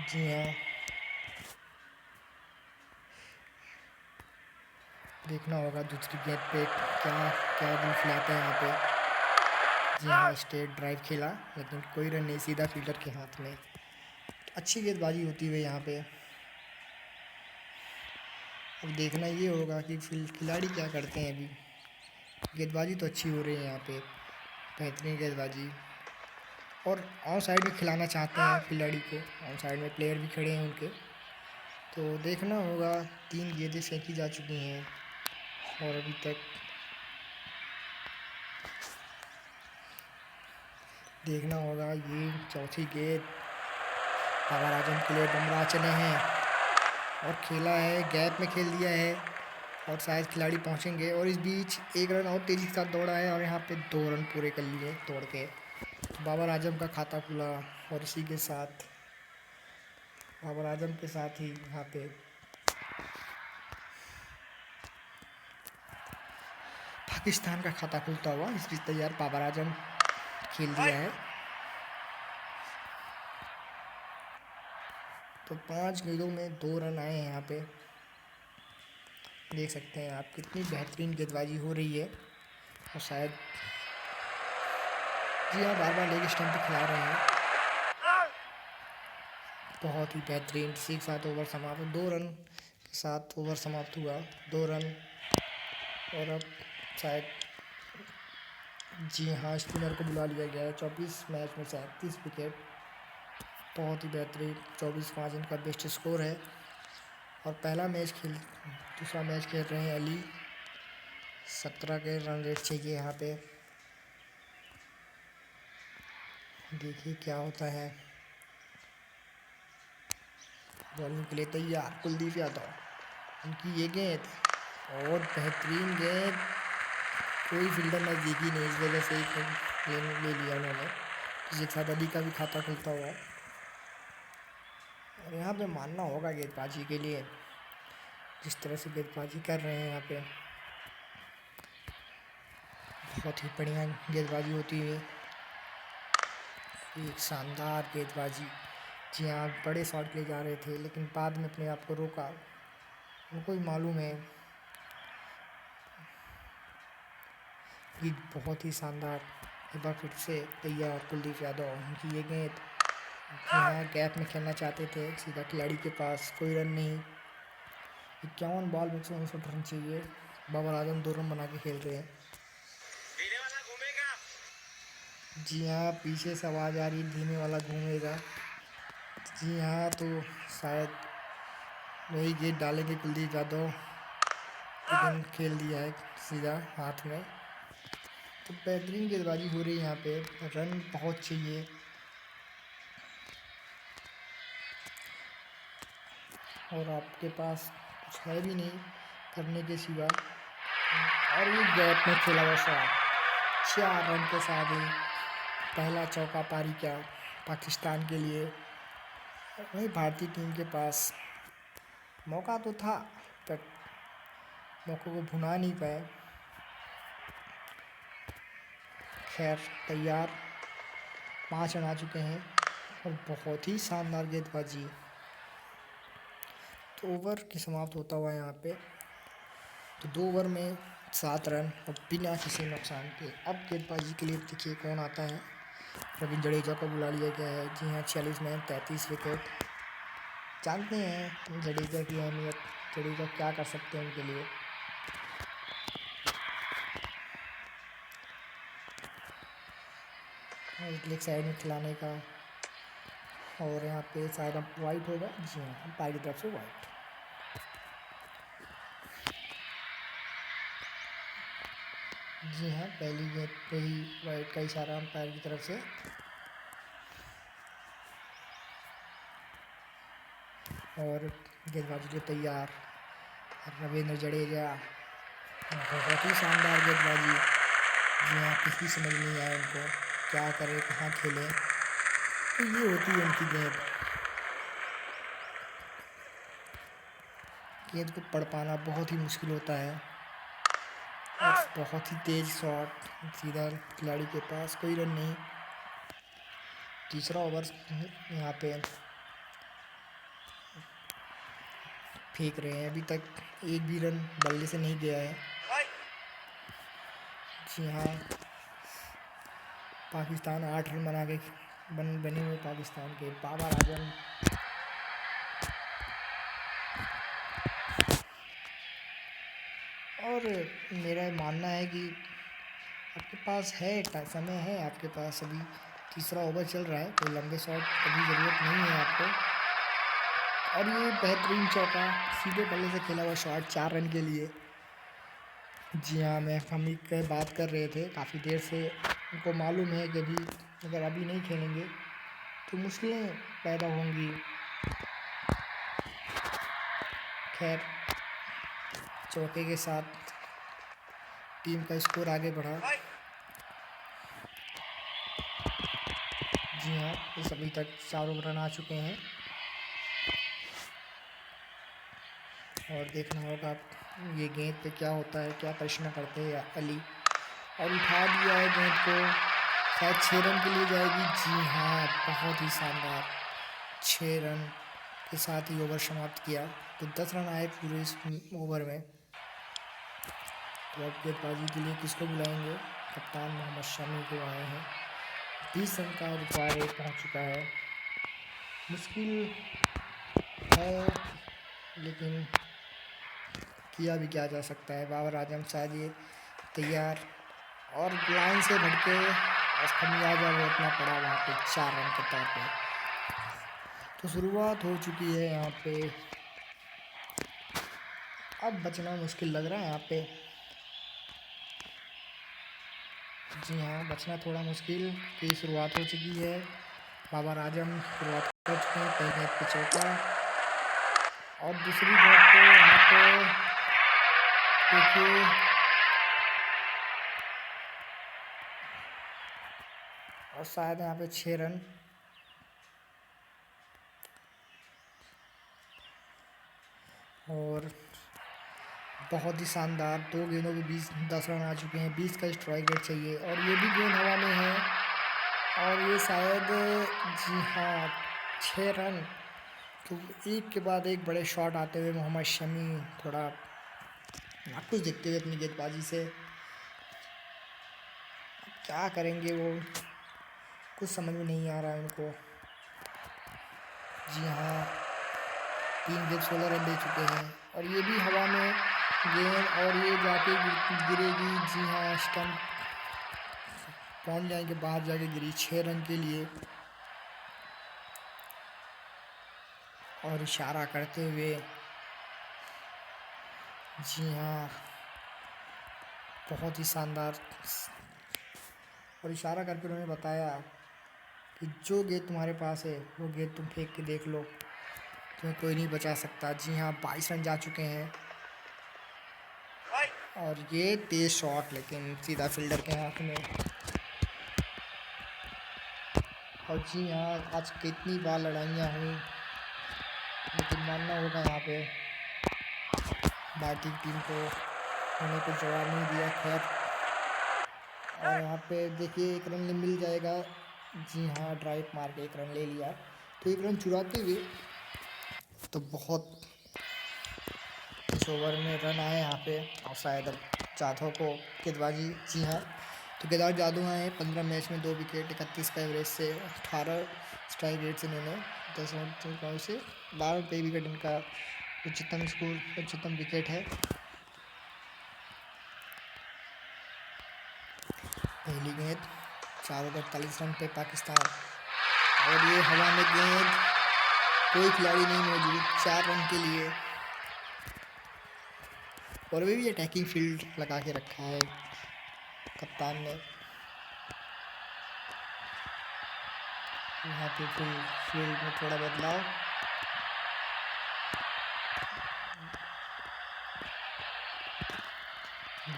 जी हाँ, देखना होगा दूसरी गेंद पे क्या दिल खिलाते हैं यहाँ पे। जी हाँ, स्ट्रेट ड्राइव खेला लेकिन कोई रन नहीं, सीधा फील्डर के हाथ में। अच्छी गेंदबाजी होती हुई यहाँ पे। अब देखना ये होगा कि खिलाड़ी क्या करते हैं। अभी गेंदबाजी तो अच्छी हो रही है यहाँ पे, बेहतरीन गेंदबाजी। और ऑन साइड में खिलाना चाहते हैं खिलाड़ी को। ऑन साइड में प्लेयर भी खड़े हैं उनके, तो देखना होगा। 3 गेंदें फेंकी जा चुकी हैं और अभी तक देखना होगा। ये चौथी गेंद बाबर आजम के लिए। बुमराह चले हैं और खेला है, गैप में खेल दिया है और शायद खिलाड़ी पहुंचेंगे। और इस बीच 1 रन और तेज़ी के साथ दौड़ा है और यहाँ पे 2 रन पूरे कर लिए तोड़ के। बाबर आजम का खाता खुला और इसी के साथ बाबर आजम के साथ ही यहाँ पे पाकिस्तान का खाता खुलता हुआ। इस बीच तैयार बाबर आजम खेल दिया है तो 5 गेंदों में 2 रन आए हैं यहाँ पे। देख सकते हैं आप कितनी बेहतरीन गेंदबाजी हो रही है। और शायद जी हाँ, बार बार लेग स्टंप पे खिला रहे हैं। बहुत ही बेहतरीन। इसी के साथ ओवर समाप्त, 2 रन के साथ ओवर समाप्त हुआ। 2 रन। और अब शायद जी हाँ, स्पिनर को बुला लिया गया है। 24 मैच में 37 विकेट। बहुत ही बेहतरीन। 24-5 इनका बेस्ट स्कोर है। और दूसरा मैच खेल रहे हैं अली। 17 के रन रेट चाहिए यहाँ पे। देखिए क्या होता है। बॉलिंग के लिए तैयार कुलदीप यादव। उनकी ये गेंद और बेहतरीन गेंद, कोई फील्डर नज़दीकी नहीं, इस वजह से ले लिया उन्होंने। जिसके साथ अली का भी खाता खुलता हुआ। और यहाँ पे मानना होगा गेंदबाजी के लिए, जिस तरह से गेंदबाजी कर रहे हैं यहाँ पे, बहुत ही बढ़िया गेंदबाजी होती है। एक शानदार गेंदबाजी। जी हाँ, बड़े शॉट के लिए जा रहे थे लेकिन बाद में अपने आप को रोका। उनको ही मालूम है कि बहुत ही शानदार। एक बार फिर से तैयार कुलदीप यादव। उनकी ये गेंद यहाँ गैप में खेलना चाहते थे, सीधा खिलाड़ी के पास, कोई रन नहीं। 51 बॉल में 159 रन चाहिए। बाबर आजम 2 रन बना के खेल रहे हैं। जी हाँ, पीछे से आवाज़ आ रही, धीमे वाला घूमेगा। जी हाँ, तो शायद वही गेंद डालेंगे कुलदीप यादव, लेकिन खेल दिया है सीधा हाथ में। तो बेहतरीन गेंदबाजी हो रही है यहाँ पे। रन बहुत चाहिए। और आपके पास कुछ है भी नहीं करने के सिवा। और ये गैप में खेला हुआ शॉट। 4 रन के साथ ही पहला चौका पारी क्या पाकिस्तान के लिए। वही भारतीय टीम के पास मौका तो था, पर मौक़ों को भुना नहीं पाए। खैर, तैयार 5 रन आ चुके हैं। और बहुत ही शानदार गेंदबाजी। तो ओवर की समाप्त होता हुआ यहाँ पे। तो 2 ओवर में 7 रन और बिना किसी नुकसान के। अब गेंदबाजी के लिए देखिए कौन आता है। रविंद्र जडेजा को बुला लिया गया है। जी हाँ, 46 में 33 विकेट। जानते हैं जडेजा की अहमियत, जडेजा क्या कर सकते हैं उनके लिए। और लेग साइड में खिलाने का। और यहाँ पे शायद अब वाइट होगा। जी हाँ, अंपायर की तरफ से वाइट। जी हाँ, पहली गेंद पे ही वाइट का इशारा अंपायर की तरफ से। और गेंदबाजी के तैयार रविंद्र जडेजा। बहुत ही शानदार गेंदबाजी। जी हाँ, किसी समझ नहीं आया उनको क्या करे, कहाँ खेले। तो ये होती है उनकी गेंद। गेंद को पढ़ पाना बहुत ही मुश्किल होता है। और बहुत ही तेज शॉट सीधा खिलाड़ी के पास, कोई रन नहीं। तीसरा ओवर यहाँ पे फेंक रहे हैं। अभी तक एक भी रन बल्ले से नहीं गया है। जी हाँ, पाकिस्तान 8 रन बना के बने हुए पाकिस्तान के बाबर आजम। और मेरा मानना है कि आपके पास है समय है आपके पास। अभी तीसरा ओवर चल रहा है, कोई लंबे शॉट अभी ज़रूरत नहीं है आपको। और ये बेहतरीन चौका, सीधे बल्ले से खेला हुआ शॉट 4 रन के लिए। जी हाँ, हम ही की बात कर रहे थे काफ़ी देर से। उनको मालूम है कि अगर अभी नहीं खेलेंगे तो मुश्किलें पैदा होंगी। खैर, चौके के साथ टीम का स्कोर आगे बढ़ा। जी हाँ, इस अभी तक 4 रन आ चुके हैं। और देखना होगा ये गेंद पे क्या होता है, क्या प्रश्न करते हैं अली। और उठा दिया है गेंद को, शायद 6 रन के लिए जाएगी। जी हाँ, बहुत ही शानदार 6 रन। के साथ ही ओवर समाप्त किया। तो 10 रन आए पूरे इस ओवर में। तो अब गेंदबाजी के लिए किसको बुलाएंगे? कप्तान मोहम्मद शमी को आए हैं। 20 रन का रिक्वायर पहुँच चुका है। मुश्किल है लेकिन किया भी क्या जा सकता है। बाबर आजम शायद ये तैयार और लाइन से भटके खमियाजा भुगतना पड़ा वहाँ पे 4 रन के तौर पे। तो शुरुआत हो चुकी है यहाँ पे। अब बचना मुश्किल लग रहा है यहाँ पे। जी हाँ, बचना थोड़ा मुश्किल की शुरुआत हो चुकी है। बाबर आजम शुरुआत कर चुके हैं। पहली गेंद पे चौका और दूसरी गेंद पे यहाँ पे देखिए और शायद यहाँ पे 6 रन। और बहुत ही शानदार 2 गेंदों के बीच 10 रन आ चुके हैं। 20 का स्ट्राइक रेट चाहिए और ये भी गेंद हवा में है और ये शायद जी हाँ 6 रन। तो एक के बाद एक बड़े शॉट आते हुए मोहम्मद शमी थोड़ा नाखुश दिखते हुए अपनी गेंदबाजी से। क्या करेंगे वो कुछ समझ में नहीं आ रहा है उनको। जी हाँ 3 गेंद 16 रन दे चुके हैं और ये भी हवा में गेंद और ये जाके गिरेगी। जी हाँ स्टंप पहुंच जाएंगे, बाहर जाके गिरी 6 रन के लिए। और इशारा करते हुए जी हाँ बहुत ही शानदार और इशारा करके उन्होंने बताया कि जो गेंद तुम्हारे पास है वो गेंद तुम फेंक के देख लो, तुम्हें कोई नहीं बचा सकता। जी हाँ 22 रन जा चुके हैं और ये तेज शॉट लेकिन सीधा फील्डर के हाथ में। और जी हाँ आज कितनी बार लड़ाइयाँ हुई लेकिन मानना होगा यहाँ पे बैटिंग टीम को उन्हें कुछ जवाब नहीं दिया। खैर और यहाँ पे देखिए 1 रन मिल जाएगा। जी हाँ ड्राइव मार के 1 रन ले लिया। तो 1 रन चुराते हुए तो बहुत इस ओवर में रन आए यहाँ पे। और शायद अब जाधव को गेंदबाजी जी हाँ तो केदार जाधव आए 15 मैच में 2 विकेट 31 का एवरेज से 18 स्ट्राइक रेट से इन्होंने 10 रन से 12 पे विकेट इनका उच्चतम स्कोर उच्चतम विकेट है। पहली गेंद 4 ओवर 48 रन पे पाकिस्तान और ये हवा में गेंद, कोई खिलाड़ी नहीं मौजूद 4 रन के लिए। और भी अटैकिंग फील्ड लगा के रखा है कप्तान ने। यहाँ पे फील्ड में थोड़ा बदलाव।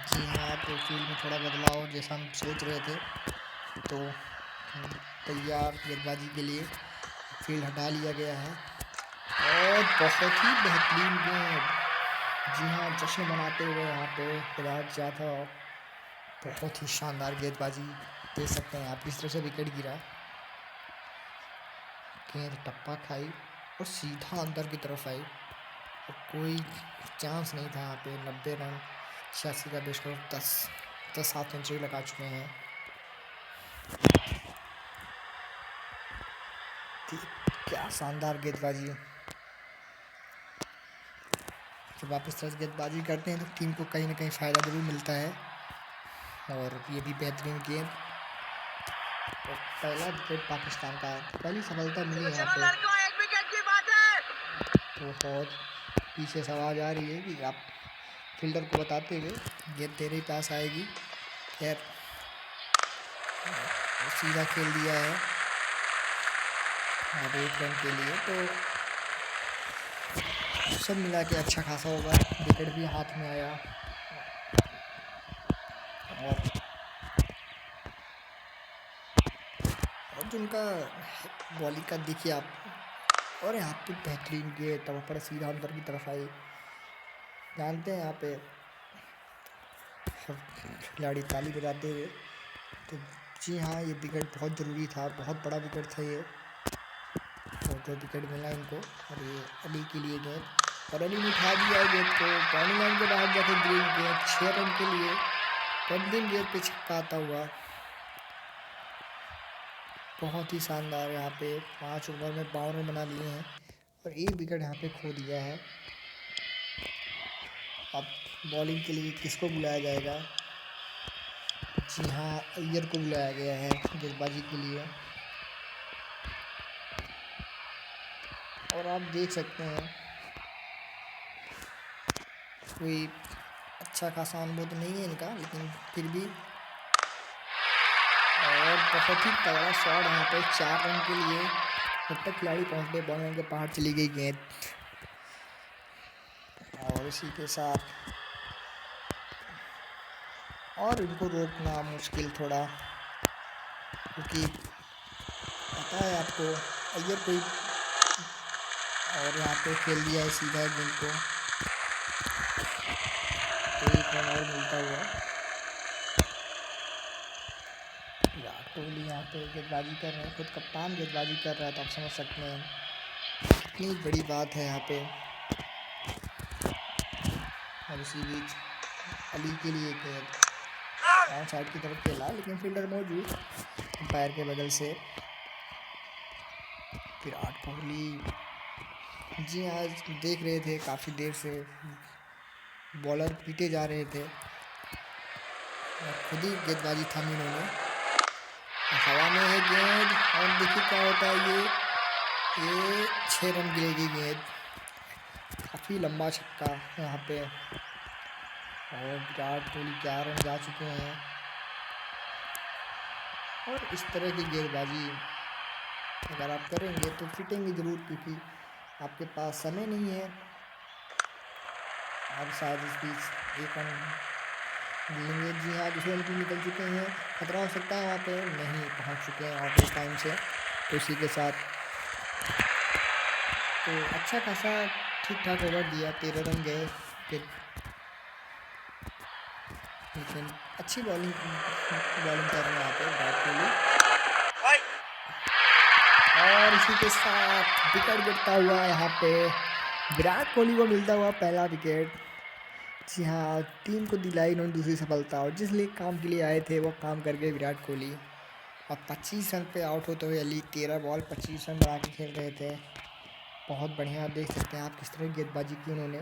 जी हाँ तो फील्ड में थोड़ा बदलाव जैसा हम सोच रहे थे। तो तैयार गेंदबाजी के लिए फील्ड हटा लिया गया है और बहुत ही बेहतरीन गेंद। जी हाँ जश्न मनाते हुए यहाँ पे केदार जाधव बहुत ही शानदार गेंदबाजी दे सकते हैं आप। इस तरह से विकेट गिरा, गेंद टप्पा खाई और सीधा अंदर की तरफ आई और कोई चांस नहीं था यहाँ पे। 90 रन 86 का बेस्ट स्कोर 10 हाफ सेंचुरी लगा चुके हैं। क्या शानदार गेंदबाजी। जब आप इस तरह से गेंदबाजी करते हैं तो टीम को कहीं ना कहीं फ़ायदा जरूर मिलता है। और ये भी बेहतरीन गेंद और पहला विकेट पाकिस्तान का, पहली सफलता मिली यहाँ पे। तो बहुत पीछे से आवाज़ आ रही है कि आप फील्डर को बताते हुए गेंद तेरे पास आएगी। खैर सीधा खेल दिया है और 1 रन के लिए। तो सब मिला के अच्छा खासा होगा। विकेट भी हाथ में आया और जिनका बॉलिंग का देखिए आप। और यहाँ पे बेहतरीन गेंद तब पर सीधा अंदर की तरफ आई। जानते हैं यहाँ पे खिलाड़ी ताली बजाते हुए। तो जी हाँ ये विकेट बहुत ज़रूरी था, बहुत बड़ा विकेट था ये। तो तो विकेट मिला इनको। और ये अली के लिए गेंद, और अली ने उठा दिया है गेंद को, बाउंड्री लाइन के बाहर जाके गिरी गेंद 6 रन के लिए। अंतिम गेंद पे छक्का आता हुआ, बहुत ही शानदार। यहाँ पे 5 ओवर में 52 रन बना लिए हैं और 1 विकेट यहाँ पे खो दिया है। अब बॉलिंग के लिए किसको बुलाया जाएगा? जी हाँ, अय्यर को बुलाया गया है गेंदबाजी के लिए। और आप देख सकते हैं कोई अच्छा खासा अनुभव तो नहीं है इनका, लेकिन फिर भी। और बहुत ही तगड़ा शॉट यहाँ पे 4 रन के लिए। जब तक खिलाड़ी पहुँच गए, बॉल के बाहर चली गई गेंद। और इसी के साथ और इनको रोकना मुश्किल थोड़ा, क्योंकि पता है आपको अय्यर कोई, और यहाँ पे खेल दिया है सीधा गेंद को। तो एक रन और मिलता हुआ। विराट कोहली यहाँ पे गेंदबाजी कर रहे हैं, खुद कप्तान गेंदबाजी कर रहा है, तो आप समझ सकते हैं कितनी बड़ी बात है यहाँ पे। और इसी बीच अली के लिए गेंद ऑन साइड की तरफ खेला, लेकिन फील्डर मौजूद अंपायर के बगल से। विराट कोहली जी आज देख रहे थे काफ़ी देर से, बॉलर पीटे जा रहे थे और खुद ही गेंदबाजी थामी उन्होंने। हवा में है गेंद, और देखिए क्या होता है। ये 6 रन गिरेगी गेंद, काफ़ी लंबा छक्का यहाँ पे। और विराट कोहली 11 रन जा चुके हैं। और इस तरह की गेंदबाजी अगर आप करेंगे तो फिटेंगे ज़रूर, क्योंकि आपके पास समय नहीं है। अब शायद इस बीच 1 रन मिलेंगे। जी हाँ, दूसरे रन निकल चुके हैं, खतरा हो सकता है वहाँ पे। नहीं पहुँच चुके हैं आउट टाइम से। तो इसी के साथ तो अच्छा खासा ठीक ठाक ओवर दिया, 13 रन गए फिर, लेकिन अच्छी बॉलिंग कर रहे हैं यहाँ पे विराट कोहली। और इसी के साथ विकेट गिरता हुआ यहाँ पे विराट कोहली को मिलता हुआ पहला विकेट। जी हाँ, टीम को दिलाई इन्होंने दूसरी सफलता, और जिस लिए काम के लिए आए थे वो काम कर गए विराट कोहली। अब 25 रन पे आउट होते हुए अली 13 बॉल 25 रन बना के खेल रहे थे। बहुत बढ़िया, देख सकते हैं आप किस तरह गेंदबाजी की उन्होंने।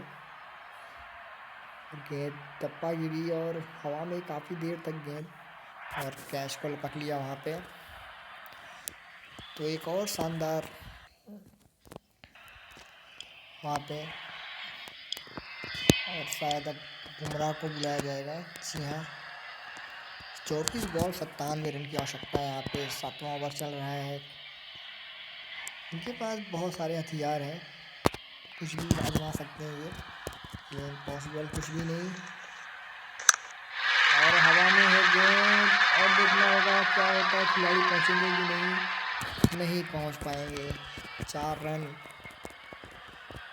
गेंद टप्पा गिरी और हवा में काफ़ी देर तक गेंद, और कैच को लपक लिया वहाँ पे। तो एक और शानदार वहाँ पे, और शायद अब बुमराह को बुलाया जाएगा। जी हाँ, 34 बॉल 97 रन की आवश्यकता है यहाँ पे। 7वां ओवर चल रहा है। इनके पास बहुत सारे हथियार हैं, कुछ भी आजमा सकते हैं ये, लेकिन पॉसिबल कुछ भी नहीं। और हवा में है गेंद, और देखना होगा क्या होता है, खिलाड़ी पहुँचेंगे कि नहीं पहुँच पाएंगे। 4 रन,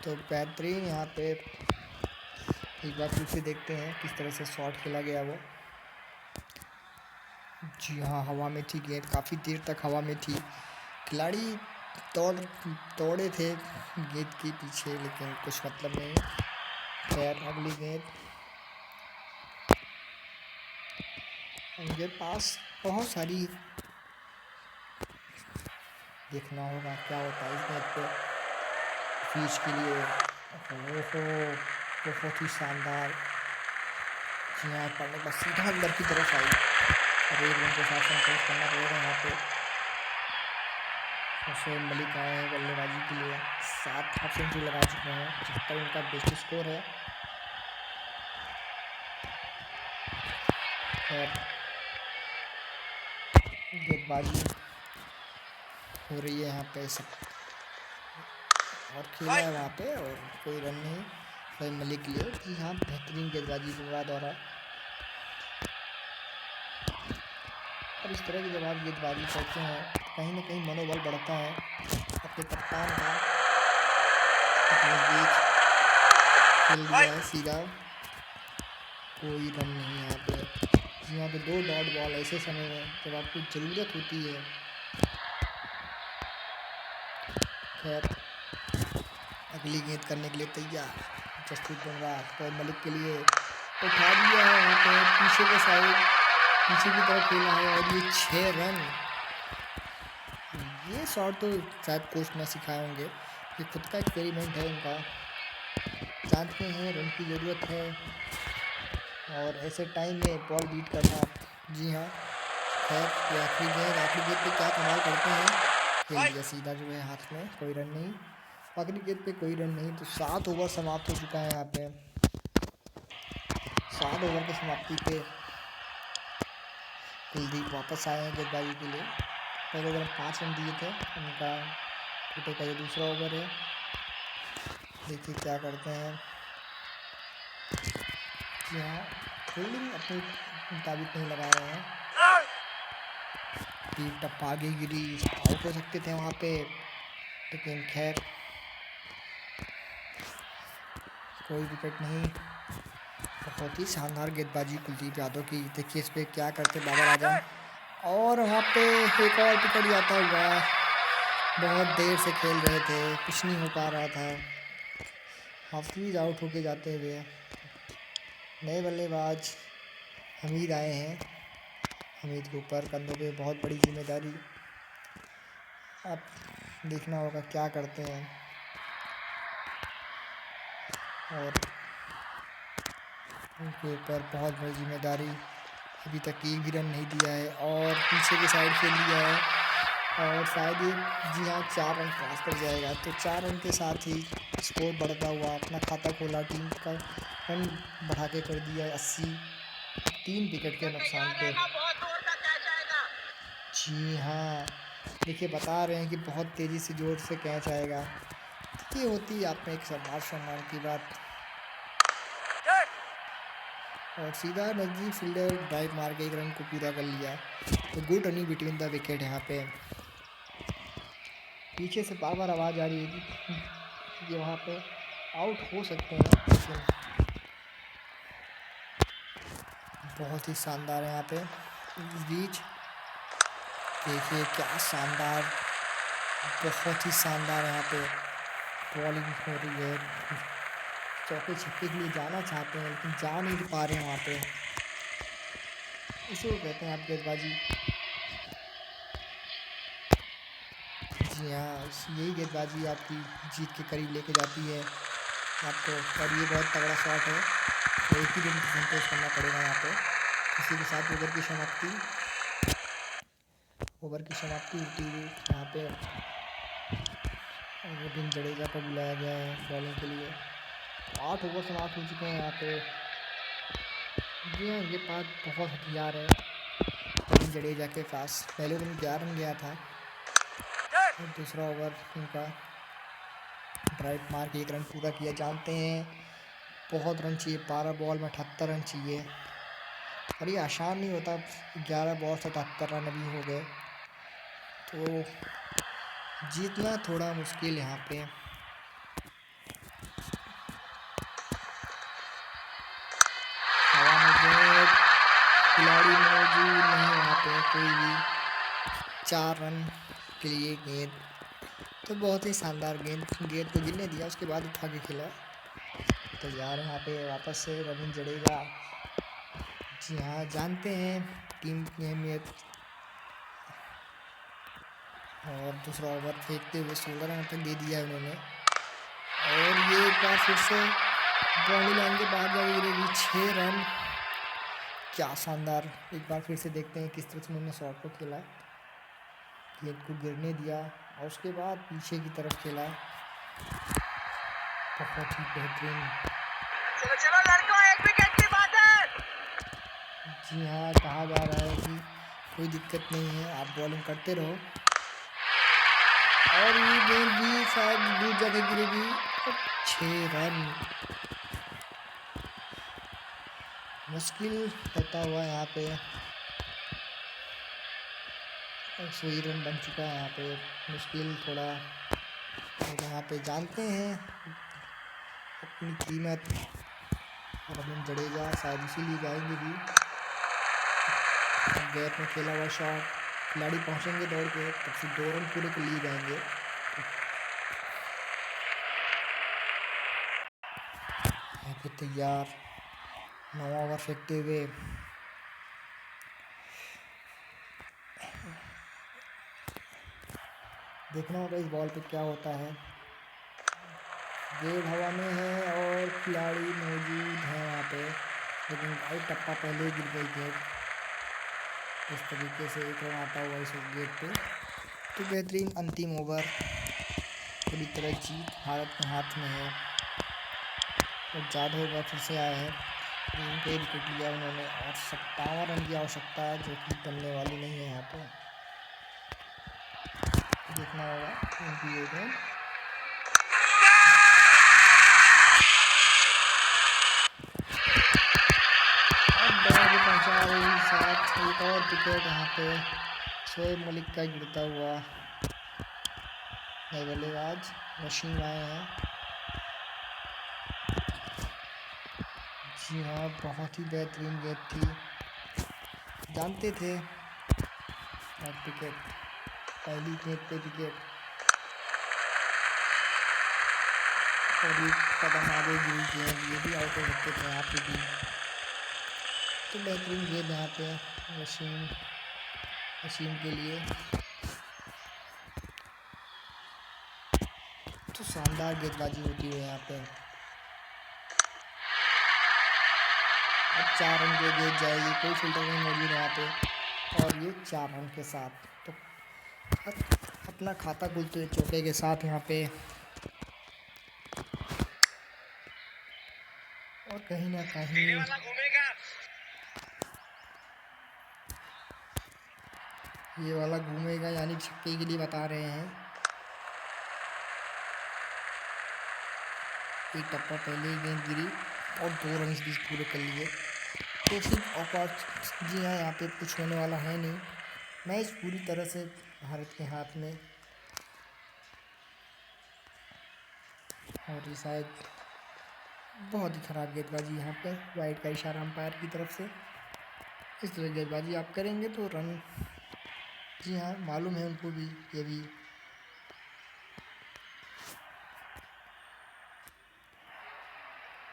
तो बेहतरीन यहाँ पे। एक बार फिर से देखते हैं किस तरह से शॉट खेला गया वो। जी हाँ, हवा में थी गेंद, काफ़ी देर तक हवा में थी। खिलाड़ी दौड़े थे गेंद के पीछे, लेकिन कुछ मतलब नहीं। खैर, अगली गेंद, उनके पास बहुत सारी, देखना होगा क्या होता है इस गेंद पे। फीस के लिए ओहो, बहुत ही शानदार। जी हाँ, पड़ने का सीधा अंदर की तरफ आई, और 1 रन के साथ संतोष करना पड़ेगा यहाँ पे। शोएब मलिक आए हैं बल्लेबाजी के लिए, 7 हाफ सेंचुरी लगा चुके हैं, 75 उनका बेस्ट स्कोर है। और गेंदबाजी हो रही है यहाँ पे सब, और खेला है वहाँ पे, और कोई रन नहीं शोएब मलिक के लिए। जी हाँ, बेहतरीन गेंदबाजी बुमराह द्वारा। और इस तरह की जब आप गेंदबाजी करते हैं, कहीं ना कहीं मनोबल बढ़ता है अपने कप्तान का। बीच खेल दिया है सीधा, कोई रन नहीं यहाँ पे। यहाँ पे 2 डॉट बॉल ऐसे समय में जब आपको ज़रूरत होती है, खैर अगली गेंद करने के लिए तैयार जसप्रीत बुमराह। तो मलिक के लिए उठा दिया है यहाँ पे पीछे के साइड, पीछे की तरफ खेला है और ये 6 रन। ये शॉट तो शायद कोच ना सिखाए होंगे, ये खुद का एक्सपेरिमेंट है इनका। जानते हैं रन की ज़रूरत है और ऐसे टाइम में बॉल बीट करना। जी हाँ, खैर आखिरी गेंद पे क्या कमाल करते हैं, खेल दिया सीधा जो है हाथ में, कोई रन नहीं। आखिरी गेंद पे कोई रन नहीं। तो 7 ओवर समाप्त हो चुका है यहाँ पे। 7 ओवर की समाप्ति पे कुलदीप वापस आए हैं गेंदबाजी के लिए। पहले ओवर में 5 रन दिए थे उनका, टूटे का ये दूसरा ओवर है। देखिए क्या करते हैं। यहाँ फील्डिंग अपने मुताबिक नहीं लगा रहे हैं। टीम टप्पा आगे गिरी, आउट हो सकते थे वहाँ पे, लेकिन खैर कोई विकेट नहीं। बहुत ही शानदार गेंदबाजी कुलदीप यादव की। देखिए इस पर क्या करते बाबर आजम, और वहाँ पे एक और विकेट जाता हुआ। बहुत देर से खेल रहे थे, कुछ नहीं हो पा रहा था। हाफिज आउट होके जाते हुए नए बल्लेबाज हमीद आए हैं। हमीद के ऊपर कंधों पे बहुत बड़ी जिम्मेदारी। अब देखना होगा क्या करते हैं। और उनके ऊपर बहुत बड़ी जिम्मेदारी। अभी तक एक भी रन नहीं दिया है और पीछे की साइड खेल लिया है और शायद ये जी हाँ 4 रन क्रॉस कर जाएगा। तो 4 रन के साथ ही स्कोर बढ़ता हुआ अपना खाता खोला, टीम का रन बढ़ा के कर दिया 80, 3 विकेट के नुकसान पे। जी हाँ, देखिए बता रहे हैं कि बहुत तेज़ी से जोर से कैच आएगा। ये होती है आप में एक सम्मान की बात। और सीधा नजदीक फील्डर ड्राइव मार के 1 रन को पूरा कर लिया। तो good running between the wicket. यहाँ पे पीछे से बार बार आवाज़ आ रही है कि ये वहाँ पे आउट हो सकते हैं, लेकिन बहुत ही शानदार है यहाँ पे। इस बीच देखिए क्या शानदार, बहुत ही शानदार यहाँ पे बॉलिंग हो रही है। चौके छक्के के लिए जाना चाहते हैं लेकिन जा नहीं पा रहे हैं वहाँ पे। इसी को कहते हैं आप गेंदबाजी। जी हाँ, यही गेंदबाजी आपकी जीत के करीब लेके जाती है आपको। और ये बहुत तगड़ा शॉट है, तो एक ही दिन संतोष करना पड़ेगा यहाँ पे। इसी के साथ ओवर की समाप्ति होती हुई यहाँ पे रविंद्र जडेजा को बुलाया गया है बॉलिंग के लिए। 8 ओवर समाप्त हो चुके हैं यहाँ पे। जी हाँ, ये पास बहुत हथियार है रविंद्र जडेजा के पास। पहले ओवर में 11 रन गया था और दूसरा ओवर उनका ड्राइव मार के 1 रन पूरा किया। जानते हैं बहुत रन चाहिए, 12 बॉल में 78 रन चाहिए और ये आसान नहीं होता। 11 बॉल 77 रन अभी हो गए, तो जीतना थोड़ा मुश्किल यहाँ पे। हवा में गेंद, खिलाड़ी मौजूद नहीं वहाँ पे कोई भी। 4 रन के लिए गेंद, तो बहुत ही शानदार गेंद को गिरने दिया, उसके बाद उठा के खेला। तैयार है यहाँ पे वापस से रविंद्र जडेजा। जी हाँ, जानते हैं टीम की अहमियत। और दूसरा ओवर फेंकते हुए 16 रन तक दे दिया है उन्होंने। और ये एक बार फिर से बाउंड्री लाइन के बाद जाके गिरेगी। 6 रन, क्या शानदार। एक बार फिर से देखते हैं किस तरह से उन्होंने शॉट को खेला, गेंद को गिरने दिया और उसके बाद पीछे की तरफ खेला। बहुत ही बेहतरीन। चलो लड़कों, 1 विकेट की बात है। जी हाँ, कहा जा रहा है कि कोई दिक्कत नहीं है, आप बॉलिंग करते रहो। और ये गेंद भी शायद दूर जगह गिरेगी। 6 रन, मुश्किल होता हुआ यहाँ पे 100 रन बन चुका है। यहाँ पे मुश्किल थोड़ा, और यहाँ पे जानते हैं अपनी कीमत। रविंद्र जडेजा शायद इसीलिए जाएंगे भी। गैप में खेला हुआ शॉट, खिलाड़ी पहुँचेंगे दौड़ के, तब से 2 रन पूरे के लिए जाएंगे। यहाँ पे तैयार 9 ओवर फेंकते हुए। देखना होगा इस बॉल पे क्या होता है। गेंद हवा में है और खिलाड़ी मौजूद है वहाँ पे, लेकिन भाई टप्पा पहले ही गिर गई गेंद। इस तरीके से एक रन आता हुआ इस गेंद पे। तो बेहतरीन अंतिम ओवर, पूरी तरह जीत भारत के हाथ में है। और जादव एक बार फिर से आया है, पे विकेट लिया उन्होंने और 57 रन की आवश्यकता है, जो कि बनने वाली नहीं है यहाँ पे। देखना होगा उनकी ये गेंद। पहुँचा रही साथ एक और विकेट यहाँ पे शोएब मलिक का गिरता हुआ। नए बल्लेबाज वसीम आए हैं। जी हाँ, बहुत ही बेहतरीन गेंद थी, जानते थे। और विकेट, पहली गेंद पे विकेट और एक कदम आगे गिरी गेंद, ये भी आउट हो सकते थे यहाँ पे भी। तो बेहतरीन गेंद यहाँ पे वसीम के लिए। तो शानदार गेंदबाजी होती है यहाँ पे। अब 4 रन की गेंद जाएगी, कोई फिल्टर नहीं मौजूद यहाँ पे, और ये 4 रन के साथ तो अपना खाता खुलते चौके के साथ यहाँ पे। और कहीं ना कहीं ये वाला घूमेगा, यानी छक्के के लिए बता रहे हैं। एक टप्पा पहले ही गेंद गिरी और 2 रन इस बीच पूरे कर लिए। तो सिर्फ औकात, जी हाँ, यहाँ पे कुछ होने वाला है नहीं। मैच पूरी तरह से भारत के हाथ में। और ये शायद बहुत ही ख़राब गेंदबाजी यहाँ पे, वाइड का इशारा अंपायर की तरफ से। इस तरह गेंदबाजी आप करेंगे तो रन, जी हाँ, मालूम है उनको भी ये भी।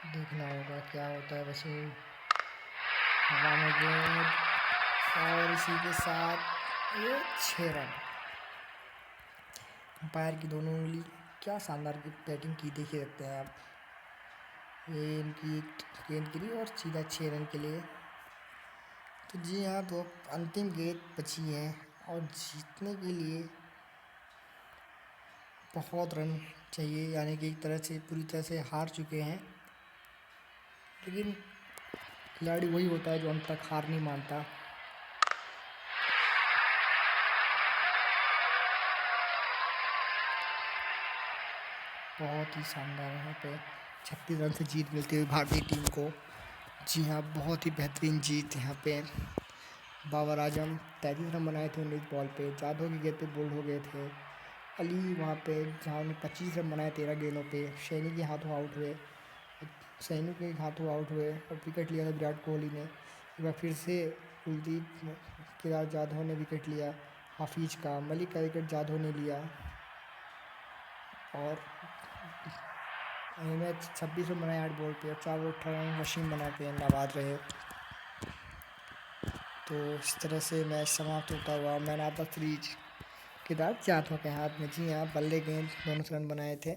देखना होगा क्या होता है। वसीम हवा में गेंद और इसी के साथ ये 6 रन। अंपायर की दोनों उंगली, क्या शानदार की बैटिंग की, देखिए सकते हैं आप। ये इनकी गेंद गिरी और सीधा 6 रन के लिए। तो जी हाँ, तो अंतिम गेंद बची है और जीतने के लिए बहुत रन चाहिए, यानी कि एक तरह से पूरी तरह से हार चुके हैं। लेकिन खिलाड़ी वही होता है जो अंत तक हार नहीं मानता। बहुत ही शानदार यहाँ पे 36 रन से जीत मिलती हुई भारतीय टीम को। जी हाँ, बहुत ही बेहतरीन जीत यहाँ पे। बाबर आजम 33 रन बनाए थे 19 बॉल पे, जादव की गेंद पे बोल्ड हो गए थे। अली वहाँ पे जहाँ उन्होंने 25 रन बनाए 13 गेंदों पे, सैनी के हाथों आउट हुए, सैनी के हाथों आउट हुए और विकेट लिया था विराट कोहली ने। एक बार फिर से कुलदीप केदार जाधव ने विकेट लिया, हाफिज का, मलिक का विकेट जाधव ने लिया। और मैच 26 रन बनाए 8 बॉल पे और 4 18 रन वसीम बना के नाबाद रहे। तो इस तरह से मैच समाप्त होता हुआ। Man of the series Kedar Jadhav के हाथ में। जी हाँ, बल्ले गेंद दोनों से रन बनाए थे।